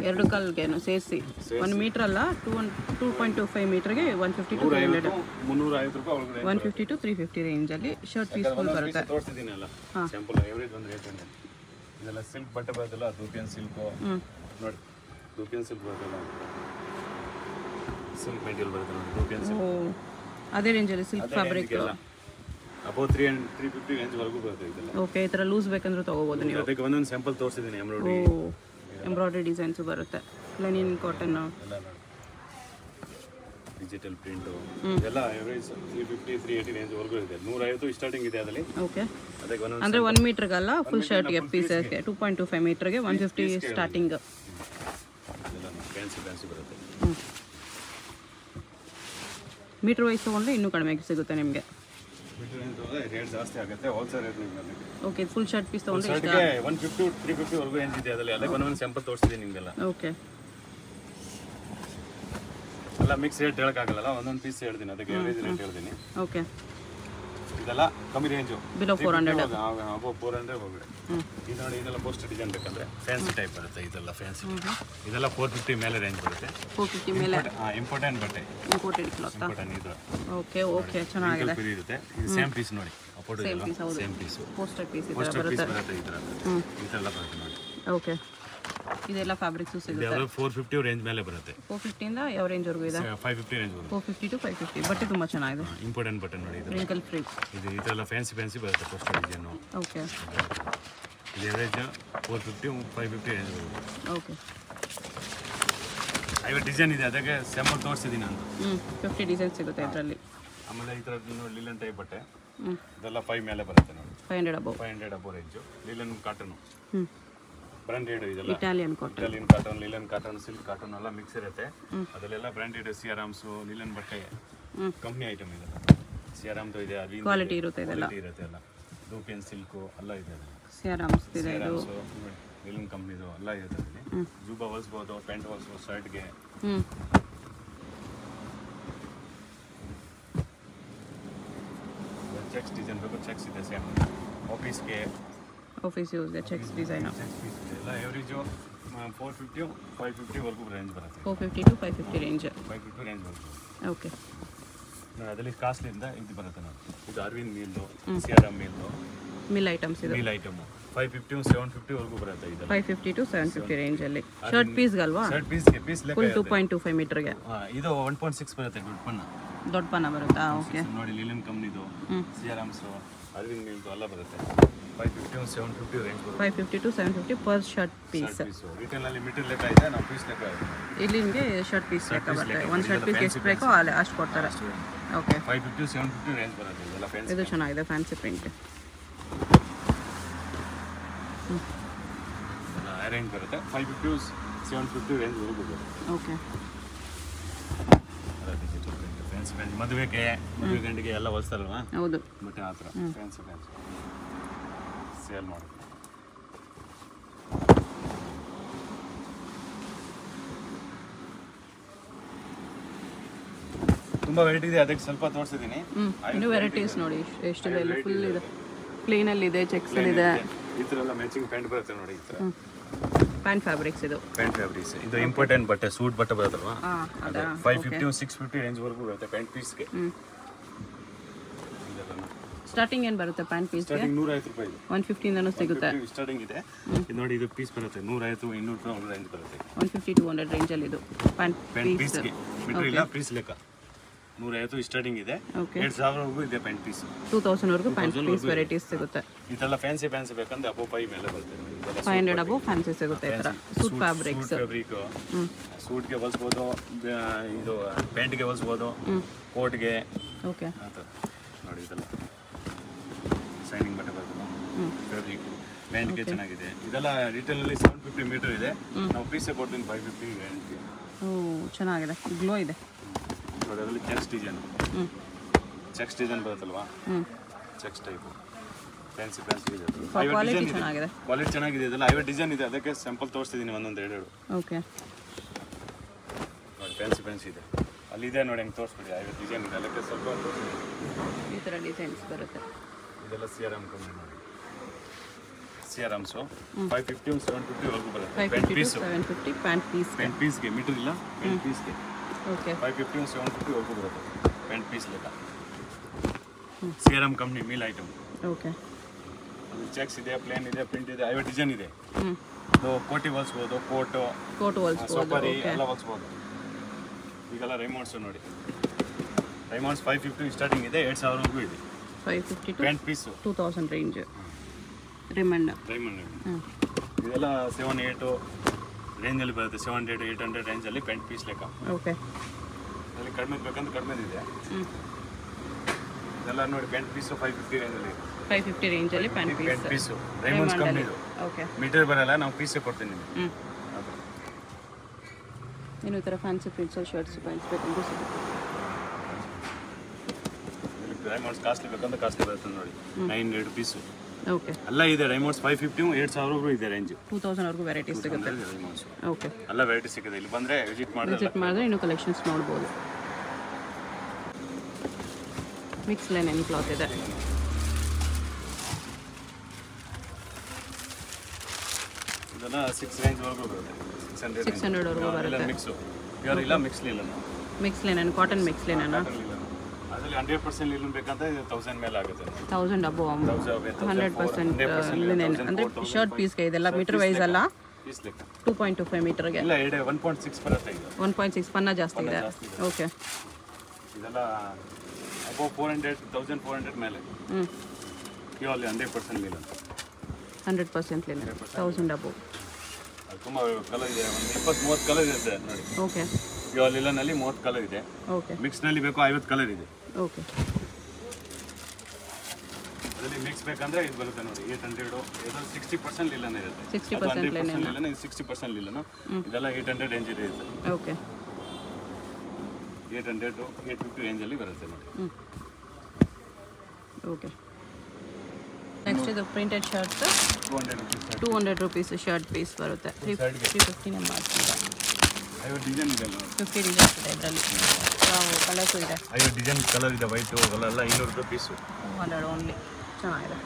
2 ಕಾಲ್ಗೇನು ಸೇರಿಸಿ 1 ಮೀಟರ್ ಅಲ್ಲ 2.25 ಮೀಟರ್ಗೆ 150 to 300. 350 ರೂಪಾಯಿ ಒಳಗಡೆ 150 to 350 ರೇಂಜಲ್ಲಿ ಶರ್ಟ್ ಪೀಸ್ ಫುಲ್ ಬರುತ್ತೆ. ತೋರಿಸ್ತಿದ್ದೀನಿ ಅಲ್ಲ ಸ್ಯಾಂಪಲ್ ಎವರೇಜ್ ಒಂದು ರೇಟ್ ಇದೆ. ಇದೆಲ್ಲ ಸಿಲ್ಕ್ ಬಟ್ಟೆ ಬರೋದಿಲ್ಲ, ದೂಪಿಯನ್ ಸಿಲ್ಕು ನೋಡಿ. ದೂಪಿಯನ್ ಸಿಲ್ಕ್ ಬರೋದಿಲ್ಲ, ಸಿಲ್ಕ್ ಮೆಟೀರಿಯಲ್ ಬರುತ್ತೆ ನೋಡಿ. ದೂಪಿಯನ್ ಸಿಲ್ಕ್ ಅದೇ ರೇಂಜಲ್ಲಿ ಸಿಲ್ಕ್ ಫ್ಯಾಬ್ರಿಕ್ ಅಬೌವ್ 350 ರೇಂಜ್ ವರೆಗೂ ಬರುತ್ತೆ ಇದೆಲ್ಲ. ಓಕೆ ಈ ಥರ ಲೂಸ್ ಬೇಕಂದ್ರೂ ತೊಗೋಬೋದು ನೀವು. ಅದಕ್ಕೆ ಒಂದೊಂದು ಸ್ಯಾಂಪಲ್ ತೋರಿಸಿದ್ದೀನಿ. ಎಂಬ್ರಾಯ್ಡ್ರಿ ಡಿಸೈನ್ಸು ಬರುತ್ತೆ. ಲೆನಿನ್ ಕಾಟನ್ ಎಲ್ಲ ಡಿಜಿಟಲ್ ಪ್ರಿಂಟು ಎಲ್ಲ ಎವರೇಜ್ 350 380 ರೇಂಜ್ ವರೆಗೂ ಇದೆ. 150 ಸ್ಟಾರ್ಟಿಂಗ್ ಇದೆ ಅದರಲ್ಲಿ. ಓಕೆ ಅಂದರೆ 1 ಮೀಟರ್ಗಲ್ಲ ಫುಲ್ ಶರ್ಟ್ಗೆ ಪೀಸಸ್ಗೆ 2.25 ಮೀಟರ್ಗೆ 150 ಸ್ಟಾರ್ಟಿಂಗ್. ಫ್ಯಾನ್ಸಿ ಬರುತ್ತೆ. ಮೀಟರ್ ವೈಸ್ ತೊಗೊಂಡ್ರೆ ಇನ್ನೂ ಕಡಿಮೆ ಸಿಗುತ್ತೆ ನಿಮಗೆ. ರೇಟ್ ಜಾಸ್ತಿ ಆಗುತ್ತೆ ಹೋಲ್ಸೇಲ್ ರೇಟ್ ನಿಮಗೆ. ಓಕೆ ಫುಲ್ ಶರ್ಟ್ ಪೀಸ್ ತೊಗೊಂಡ್ರೆ 150 350 ವರೆಗೂ ರೇಂಜ್ ಇದೆ ಅದರಲ್ಲಿ. ಅದಕ್ಕೆ ಒಂದೊಂದು ಸ್ಯಾಂಪಲ್ ತೋರಿಸ್ತಿದ್ದೀನಿ ನಿಮಗೆಲ್ಲ. ಓಕೆ ಎಲ್ಲ ಮಿಕ್ಸ್ ರೇಟ್ ಹೇಳೋಕ್ಕಾಗಲ್ಲ, ಒಂದೊಂದು ಪೀಸ್ ಹೇಳ್ತೀನಿ, ಅದಕ್ಕೆ ಎವರೇಜ್ ರೇಟ್ ಹೇಳ್ತೀನಿ. ಓಕೆ ಇದೆಲ್ಲ ಕಮ್ಮಿ ರೇಂಜು. ಬಿಲೋ 400 ಅಬೌವ್ 400 ಹೋಗ್ಬಿಡಿ. ಇದು ನೋಡಿ, ಇದೆಲ್ಲ ಪೋಸ್ಟ್ ಡಿಸೈನ್ ಬೇಕಂದ್ರೆ ಫ್ಯಾನ್ಸಿ ಟೈಪ್ ಬರುತ್ತೆ. ಇದೆಲ್ಲ ಫ್ಯಾನ್ಸಿ. ಇದೆಲ್ಲ 450 ಮೇಲೆ ರೇಂಜ್ ಬರುತ್ತೆ. 450 ಮೇಲೆ ಇಂಪಾರ್ಟೆಂಟ್ ಬಟ್ಟೆ, ಇಂಪೋರ್ಟೆಡ್ ಕ್ಲಾತ್. ಇದು ಓಕೆ ಚೆನ್ನಾಗಿದೆ. ಇರುತ್ತೆ. ಇದು ಸೇಮ್ ಪೀಸ್ ನೋಡಿ. ಅಪೋರ್ಡ್ ಸೇಮ್ ಪೀಸ್ ಪೋಸ್ಟರ್ ಪೀಸ್ ಬರುತ್ತೆ. ಈ ಥರ ಇದೆಲ್ಲ ಬರುತ್ತೆ ನೋಡಿ. ಓಕೆ ಇದೆಲ್ಲ ಫ್ಯಾಬ್ರಿಕ್ಸು ಸಿಗುತ್ತೆ. 450 ರೇಂಜ್ ಮೇಲೆ ಬರುತ್ತೆ. 450 ಇಂದ ಯಾವ ರೇಂಜ್ವರೆಗೂ ಇದೆ? 550 ರೇಂಜ್. 450 to 550 ಬಟ್ಟೆ ತುಂಬ ಚೆನ್ನಾಗಿದೆ. ಇಂಪಾರ್ಟೆಂಟ್ ಬಟ್ಟೆ ನೋಡಿ. ಇದು ರಿಂಕಲ್ ಫ್ರೀ. ಇದು ಇದೆಲ್ಲ ಫ್ಯಾನ್ಸಿ ಬರುತ್ತೆ. Post design. ಓಕೆ ಇದು ಎವರೇಜ್ 450 550 ರೇಂಜ್ ಬರುತ್ತೆ. ಓಕೆ 50 ಡಿಸೈನ್ ಇದೆ, ಅದಕ್ಕೆ ಸ್ಯಾಂಪಲ್ ತೋರಿಸಿದ್ದೀನಿ ನಾನು. 50 ಡಿಸೈನ್ ಸಿಗುತ್ತೆ ಇದರಲ್ಲಿ. ಆಮೇಲೆ ಈ ಥರದ್ದು ನೋಡಿ, ಲಿಲನ್ ಟೈಪ್ ಬಟ್ಟೆ. ಇದೆಲ್ಲ 5 ಮೇಲೆ ಬರುತ್ತೆ ನೋಡಿ. 500 above range. Linen cotton branded. ಇದೆಲ್ಲ Italian cotton, linen cotton, silk cotton ಎಲ್ಲ ಮಿಕ್ಸ್ ಇರುತ್ತೆ. ಅದರಲ್ಲೆಲ್ಲ ಬ್ರಾಂಡೆಡ್ ಸಿಯಾರಾಮ್ಸು, ಲಿಲನ್ ಬಟ್ಟೆ ಕಂಪ್ನಿ ಐಟಮ್ ಇದೆ. ಸಿಯಾರಾಮ್ದು ಇದೆ, ಕ್ವಾಲಿಟಿ ಇರುತ್ತೆ. ಇದೆಲ್ಲ ಇರುತ್ತೆ. ಎಲ್ಲ ದೂಪಿಯನ್ ಸಿಲ್ಕು ಎಲ್ಲ ಇದೆ. ಸಿಯಾರಾಮ್ಸ್ ಇದೆ. ಇದು ಲೀಲನ್ ಕಂಪ್ನಿದು ಎಲ್ಲ ಇರುತ್ತೆ ಇಲ್ಲಿ. ಜೂಬಾ ಹೊಲಿಸ್ಬೋದು, ಪ್ಯಾಂಟ್ ಹೊಲಿಸ್ಬೋದು, ಶರ್ಟ್ಗೆ. ಚೆಕ್ಸ್ ಡಿಸೈನ್ ಬೇಕು, ಚೆಕ್ಸ್ ಇದೆ ಸೇಮ್. ಆಫೀಸ್ಗೆ, ಆಫೀಸ್ ಯೂಸ್ಗೆ ಚೆಕ್ಸ್ ಡಿಸೈನ್ ಎಲ್ಲ ಎವರೇಜು 450 550 ವರೆಗೂ ರೇಂಜ್ ಬರುತ್ತೆ. 450 to 550 ರೇಂಜ್. 550 ರೇಂಜ್ ಬರುತ್ತೆ. ಓಕೆ. ಅದರಲ್ಲಿ ಕಾಸ್ಟ್ಲಿಂದ ಇದು ಬರುತ್ತೆ ನೋಡಿ. ಇದು ಅರವಿಂದ್ ಮೀಲ್ದು, ಸಿಆರ್ಎಂ ಮೀಲ್ದು ಮಿಲ್ ಐಟಮ್ಸ್ ಇದು. ಮೀಲ್ ಐಟಮು 550 750 ವರೆಗೂ ಬರುತ್ತೆ. ಇದು 550 to 750 ರೇಂಜ್ ಅಲ್ಲಿ. ಶರ್ಟ್ ಪೀಸ್ಗಲ್ವಾ? ಶರ್ಟ್ ಪೀಸ್ಗೆ ಪೀಸ್ ಲೆಕ್ಕ ಫುಲ್ 2.25 ಮೀಟರ್ಗೆ. ಇದು 1.6 ಬರುತ್ತೆ ದೊಡ್ಡ ಪನ್ನ ಬರುತ್ತಾ? ಓಕೆ. ನೋಡಿ ಲೀಲನ್ ಕಂಪ್ನಿದು, ಸಿಆರ್ಎಮ್ಸು, ಅರವಿಂದ್ ಮೀಲ್ದು ಎಲ್ಲ ಬರುತ್ತೆ. 550 750 ರೇಂಜ್ ಬರುತ್ತೆ. 550 to 750 per shirt piece. Retail ಅಲ್ಲಿ ಮೀಟರ್ ಲೆಕ್ಕ ಇದೆ, ನಾವು ಪೀಸ್ ಲೆಕ್ಕ ಇದೆ. ಇಲ್ಲಿ ನಿಮಗೆ ಶರ್ಟ್ ಪೀಸ್ ಲೆಕ್ಕ ಬರುತ್ತೆ. ಒಂದು ಶರ್ಟ್ ಪೀಸ್ ಎಷ್ಟು ಬೇಕೋ ಅಲ್ಲಿ ಅಷ್ಟು ಕೊಡ್ತಾರೆ. ಓಕೆ. 550 750 ರೇಂಜ್ ಬರುತ್ತೆ. ಇದೆಲ್ಲ ಫ್ಯಾನ್ಸಿ. ಇದು ಚೆನ್ನಾಗಿದೆ, ಫ್ಯಾನ್ಸಿ ಪ್ರಿಂಟ್. ರೇಂಜ್ ಬರುತ್ತೆ 550 750 ರೇಂಜ್ ವರೆಗೂ ಬರುತ್ತೆ. Okay. Digital print fancy fancy ಮದುವೆ ಗಂಡಿಗೆ ಎಲ್ಲ ಹೊಲಿಸ್ತಾರಲ್ವಾ? ಹೌದು. ಬಟ್ಟೆ ಆ ಥರ ಫ್ಯಾನ್ಸಿ ಫ್ಯಾನ್ಸಿ ಸೇಲ್ ಮಾಡೋದು. ತುಂಬ ವೆರೈಟಿ ಇದೆ, ಅದಕ್ಕೆ ಸ್ವಲ್ಪ ತೋರಿಸಿದ್ದೀನಿ. ಇನ್ನು ವೆರೈಟೀಸ್ ನೋಡಿ ಎಷ್ಟಿದೆ. ಎಲ್ಲ ಫುಲ್ ಇದೆ, ಪ್ಲೇನಲ್ಲಿ ಇದೆ, ಚೆಕ್ಸಲ್ಲಿದೆ. ಈ ಥರ ಎಲ್ಲ ಮ್ಯಾಚಿಂಗ್ ಪ್ಯಾಂಟ್ ಬರುತ್ತೆ ನೋಡಿ. ಈ ಥರ ಪ್ಯಾಂಟ್ ಫ್ಯಾಬ್ರಿಕ್ಸ್ ಇದು. ಪ್ಯಾಂಟ್ ಫ್ಯಾಬ್ರಿಕ್ಸ್ ಇದು ಇಂಪಾರ್ಟೆಂಟ್ ಬಟ್ಟೆ, ಸೂಟ್ ಬಟ್ಟೆ ಬರುತ್ತಲ್ವಾ? ಅದೇ 550 650 ರೇಂಜ್ ವರೆಗೂ ಬರುತ್ತೆ ಪ್ಯಾಂಟ್ ಪೀಸ್ಗೆ. ಸ್ಟಾರ್ಟಿಂಗ್ ಏನು ಬರುತ್ತೆ ಪ್ಯಾಂಟ್ ಪೀಸ್ಗೆ? ಸ್ಟಾರ್ಟಿಂಗ್ 150 ರೂಪಾಯಿ ಇದೆ. 150 ಇಂದನೂ ಸಿಗುತ್ತೆ ಸ್ಟಾರ್ಟಿಂಗ್ ಇದೆ. ಇದು ನೋಡಿ, ಇದು ಪೀಸ್ ಬರುತ್ತೆ 150 200 ರೂಪಾಯಿ ರೇಂಜ್ ಬರುತ್ತೆ. 150 200 ರೇಂಜಲ್ಲಿ ಇದು ಪ್ಯಾಂಟ್ ಪೀಸ್ಗೆ. ಮೀಟರ್ ಇಲ್ಲ, ಪೀಸ್ ಲೆಕ್ಕ 150 ಸ್ಟಾರ್ಟಿಂಗ್ ಇದೆ. 2000 ವರೆಗೂ ಇದೆ ಪ್ಯಾಂಟ್ ಪೀಸ್. 2000 ವರೆಗೂ ಪ್ಯಾಂಟ್ ಪೀಸ್ ವೆರೈಟೀಸ್ ಸಿಗುತ್ತೆ. ಇದೆಲ್ಲ ಫ್ಯಾನ್ಸಿ ಬೇಕಂದ್ರೆ ಅಬೋ 5 ಮೇಲೆ ಬರುತ್ತೆ. 500 ಅಬೋ ಫ್ಯಾನ್ಸಿ ಸಿಗುತ್ತೆ. ಈ ಥರ ಸೂಟ್ ಫ್ಯಾಬ್ರಿಕ್ಸ್. ಸೂಟ್ಗೆ ಹೊಲಿಸ್ಬೋದು, ಇದು ಪ್ಯಾಂಟ್ಗೆ ಹೊಲಿಸ್ಬೋದು, ಕೋಟ್ಗೆ. ಓಕೆ. ಆ ಥರ ನೋಡಿ, ಇದೆಲ್ಲ ಶೈನಿಂಗ್ ಬಟ್ಟೆ ಬರ್ತದೆ. ಫ್ಯಾಬ್ರಿಕ್ ಪ್ಯಾಂಟ್ಗೆ ಚೆನ್ನಾಗಿದೆ. ಇದೆಲ್ಲ ರಿಟೇಲಲ್ಲಿ 750 ಮೀಟರ್ ಇದೆ. ನಾವು ಪೀಸೇ ಕೊಡ್ತೀನಿ 550 ಗ್ಯಾರಂಟಿ. ಚೆನ್ನಾಗಿದೆ, ಗ್ಲೋ ಇದೆ. ಅದರಲ್ಲಿ ಚೆಕ್ಸ್ ಡಿಸೈನ್ ಬರುತ್ತಲ್ವಾ? ಚೆಕ್ಸ್ ಟೈಪು ಫ್ಯಾನ್ಸಿ ಇದೆ. ಕ್ವಾಲಿಟಿ ಚೆನ್ನಾಗಿದೆ. ಕ್ವಾಲಿಟಿ ಚೆನ್ನಾಗಿದೆ. ಇದೆಲ್ಲ 50 ಡಿಸೈನ್ ಇದೆ, ಅದಕ್ಕೆ ಸ್ಯಾಂಪಲ್ ತೋರಿಸ್ತಿದ್ದೀನಿ ಒಂದೊಂದು 2. ಓಕೆ. ನೋಡಿ ಫ್ಯಾನ್ಸಿ ಇದೆ, ಅಲ್ಲಿದೆ ನೋಡಿ, ಹೆಂಗೆ ತೋರಿಸ್ಬಿಡಿ. 50 ಡಿಸೈನ್ ಇದೆ, ಅದಕ್ಕೆ ಸ್ವಲ್ಪ ಈ ಥರ ಡಿಸೈನ್ಸ್ ಬರುತ್ತೆ. ಇದೆಲ್ಲ ಸಿಆರ್ಎಂ ಕಂಪ್ನಿ ನೋಡಿ. ಸಿಆರ್ಎಮ್ಸು 550 750 ವರೆಗೂ ಬರುತ್ತೆ. 550 to 750 ಪ್ಯಾಂಟ್ ಪೀಸ್ಗೆ. ಮೀಟರ್ ಇಲ್ಲ, ಪ್ಯಾಂಟ್ ಪೀಸ್ಗೆ. ಓಕೆ. 550 750 ವರೆಗೂ ಬರುತ್ತೆ ಪ್ಯಾಂಟ್ ಪೀಸ್ ಲೆಕ್ಕ. CRM company mill item. Okay. Checks ಇದೆ, ಪ್ಲೇನ್ ಇದೆ, ಪ್ರಿಂಟ್ ಇದೆ, 50 ಡಿಸೈನ್ ಇದೆ. ಕೋಟಿ ಹೊಲಿಸ್ಬೋದು, ಕೋಟ್ ಹೊಲಿಸ್ಬೋದು, ಸೋಪರಿ ಎಲ್ಲ ಹೊಲಿಸ್ಬೋದು. ಈಗೆಲ್ಲ ರೈಮೌಂಡ್ಸ್ ನೋಡಿ. ರೈಮೌಂಡ್ಸ್ 550 ಸ್ಟಾರ್ಟಿಂಗ್ ಇದೆ, 2000 ವರೆಗೂ ಇದೆ. 550 to pant piece 2000 range. Raymond ಇದೆಲ್ಲ 7 8 ರೇಂಜಲ್ಲಿ ಬರುತ್ತೆ. 700 800 ರೇಂಜಲ್ಲಿ ಪ್ಯಾಂಟ್ ಪೀಸ್ ಲೆಕ್ಕ. ಓಕೆ. ಅಲ್ಲಿ ಕಡಿಮೆ ಬೇಕಂದ್ರೆ ಕಡಿಮೆ ಇದೆ. ಇದೆಲ್ಲ ನೋಡಿ ಪ್ಯಾಂಟ್ ಪೀಸು 550 ರೇಂಜಲ್ಲಿ. 550 ರೇಂಜಲ್ಲಿ ಪ್ಯಾಂಟ್ ಪೀಸು ರೈಮಂಡ್ಸ್ ಕಂಪ್ನಿದು. ಓಕೆ. ಮೀಟರ್ ಬರಲ್ಲ, ನಾವು ಪೀಸೇ ಕೊಡ್ತೀನಿ ನಿಮಗೆ. ಇನ್ನು ಈ ಥರ ಫ್ಯಾನ್ಸಿ ಪ್ರಿಂಟ್ಸಲ್ಲಿ ಶರ್ಟ್ಸ್ ಪ್ಯಾಂಟ್ಸ್ ಬೇಕಂದ್ರೆ ಸಿಗುತ್ತೆ. ರೈಮಂಡ್ಸ್ ಕಾಸ್ಟ್ಲಿ ಬೇಕಂದ್ರೆ ಕಾಸ್ಟ್ಲಿ ಬರುತ್ತೆ ನೋಡಿ. 900 ಪೀಸು. ಓಕೆ. ಎಲ್ಲ ಇದೆ. ರೈಮಂಡ್ಸ್ 550 8000 ವರೆಗೂ ಇದೆ ರೇಂಜ್. 2000 ವರೆಗೂ ವೆರೈಟೀಸ್ ಸಿಗುತ್ತೆ. ಓಕೆ. ಎಲ್ಲ ವೆರೈಟಿ ಸಿಗುತ್ತೆ. ಇಲ್ಲಿ ಬಂದರೆ ವಿಸಿಟ್ ಮಾಡಿದ್ರೆ ಇನ್ನೂ ಕಲೆಕ್ಷನ್ಸ್ ನೋಡ್ಬೋದು. ಮಿಕ್ಸ್ ಲೈನ್ ಕ್ಲಾತ್ ಇದೆ. ಇದೆಲ್ಲ 6 ರೇಂಜ್ ವರೆಗೂ ಬರುತ್ತೆ. 600 ವರೆಗೂ ಬರುತ್ತೆ. ಮಿಕ್ಸು ಪ್ಯೂರ್ ಇಲ್ಲ, mix ಲೀಲನ್. Mix line, cotton mix line. ಅದರಲ್ಲಿ 100% ಲೀಲನ್ ಬೇಕಂದ್ರೆ 1000 ಮೇಲೆ ಆಗುತ್ತೆ. 1000 ಅಬೋ 100% ಲಿನೆನ್ ಅಂದರೆ ಶರ್ಟ್ ಪೀಸ್ಗೆ. ಇದೆಲ್ಲ ಮೀಟರ್ ವೈಸ್ ಅಲ್ಲ, 2.25 ಮೀಟರ್ಗೆ. ಇಲ್ಲ, 1.6 ಬರುತ್ತೆ. 1.6 ಪನ್ನ ಜಾಸ್ತಿ ಇದೆ. ಓಕೆ. ಇದೆಲ್ಲ ಅಬೌವ್ 400 1400 ಮೇಲೆ. ಪ್ಯೂರ್ಲಿ 100% ಲೀಲನ್. 100% ಲಿನೆನ್ 1000 ಅಬೋ. ತುಂಬ ಕಲರ್ ಇದೆ, ಒಂದು 20-30 ಕಲರ್ ಇದೆ ನೋಡಿ. ಓಕೆ. ಪ್ಯೂರ್ ಲೀಲನಲ್ಲಿ 30 ಕಲರ್ ಇದೆ. ಓಕೆ. ಮಿಕ್ಸ್ನಲ್ಲಿ ಬೇಕು 50 ಕಲರ್ ಇದೆ. ಓಕೆ. ಅದರಲ್ಲಿ ಮಿಕ್ಸ್ ಬೇಕಂದ್ರೆ ಇದು ಬರುತ್ತೆ ನೋಡಿ 800. ಇದರಲ್ಲಿ 60% ಲೀಲನ್ ಇರುತ್ತೆ. 60% ಲೀಲನ್, 60% ಲೀಲನ್. ಇದೆಲ್ಲ 800 ರೇಂಜ್ ಇದೆ. ಓಕೆ. 800 to 850 ರೇಂಜಲ್ಲಿ ಬರುತ್ತೆ ನೋಡಿ. ಓಕೆ. ನೆಕ್ಸ್ಟ್ ಇದು printed shirts 200 rupees. 200 rupees shirt piece ಬರುತ್ತೆ. 350 ಮಾಡ್ತೀರಾ? 50 ಡಿಸೈನ್ ಇದೆ. 50 ಡಿಸೈನ್ಸ್ ಇದೆ ಇದರಲ್ಲಿ. ಕಲರ್ಸು ಇದೆ. 50 ಡಿಸೈನ್ ಕಲರ್ ಇದೆ. ವೈಟು ಕಲರ್ ಎಲ್ಲ 200 ರೂಪಾಯಿ ಪೀಸು. 200 ಓನ್ಲಿ. ಚೆನ್ನಾಗಿದೆ.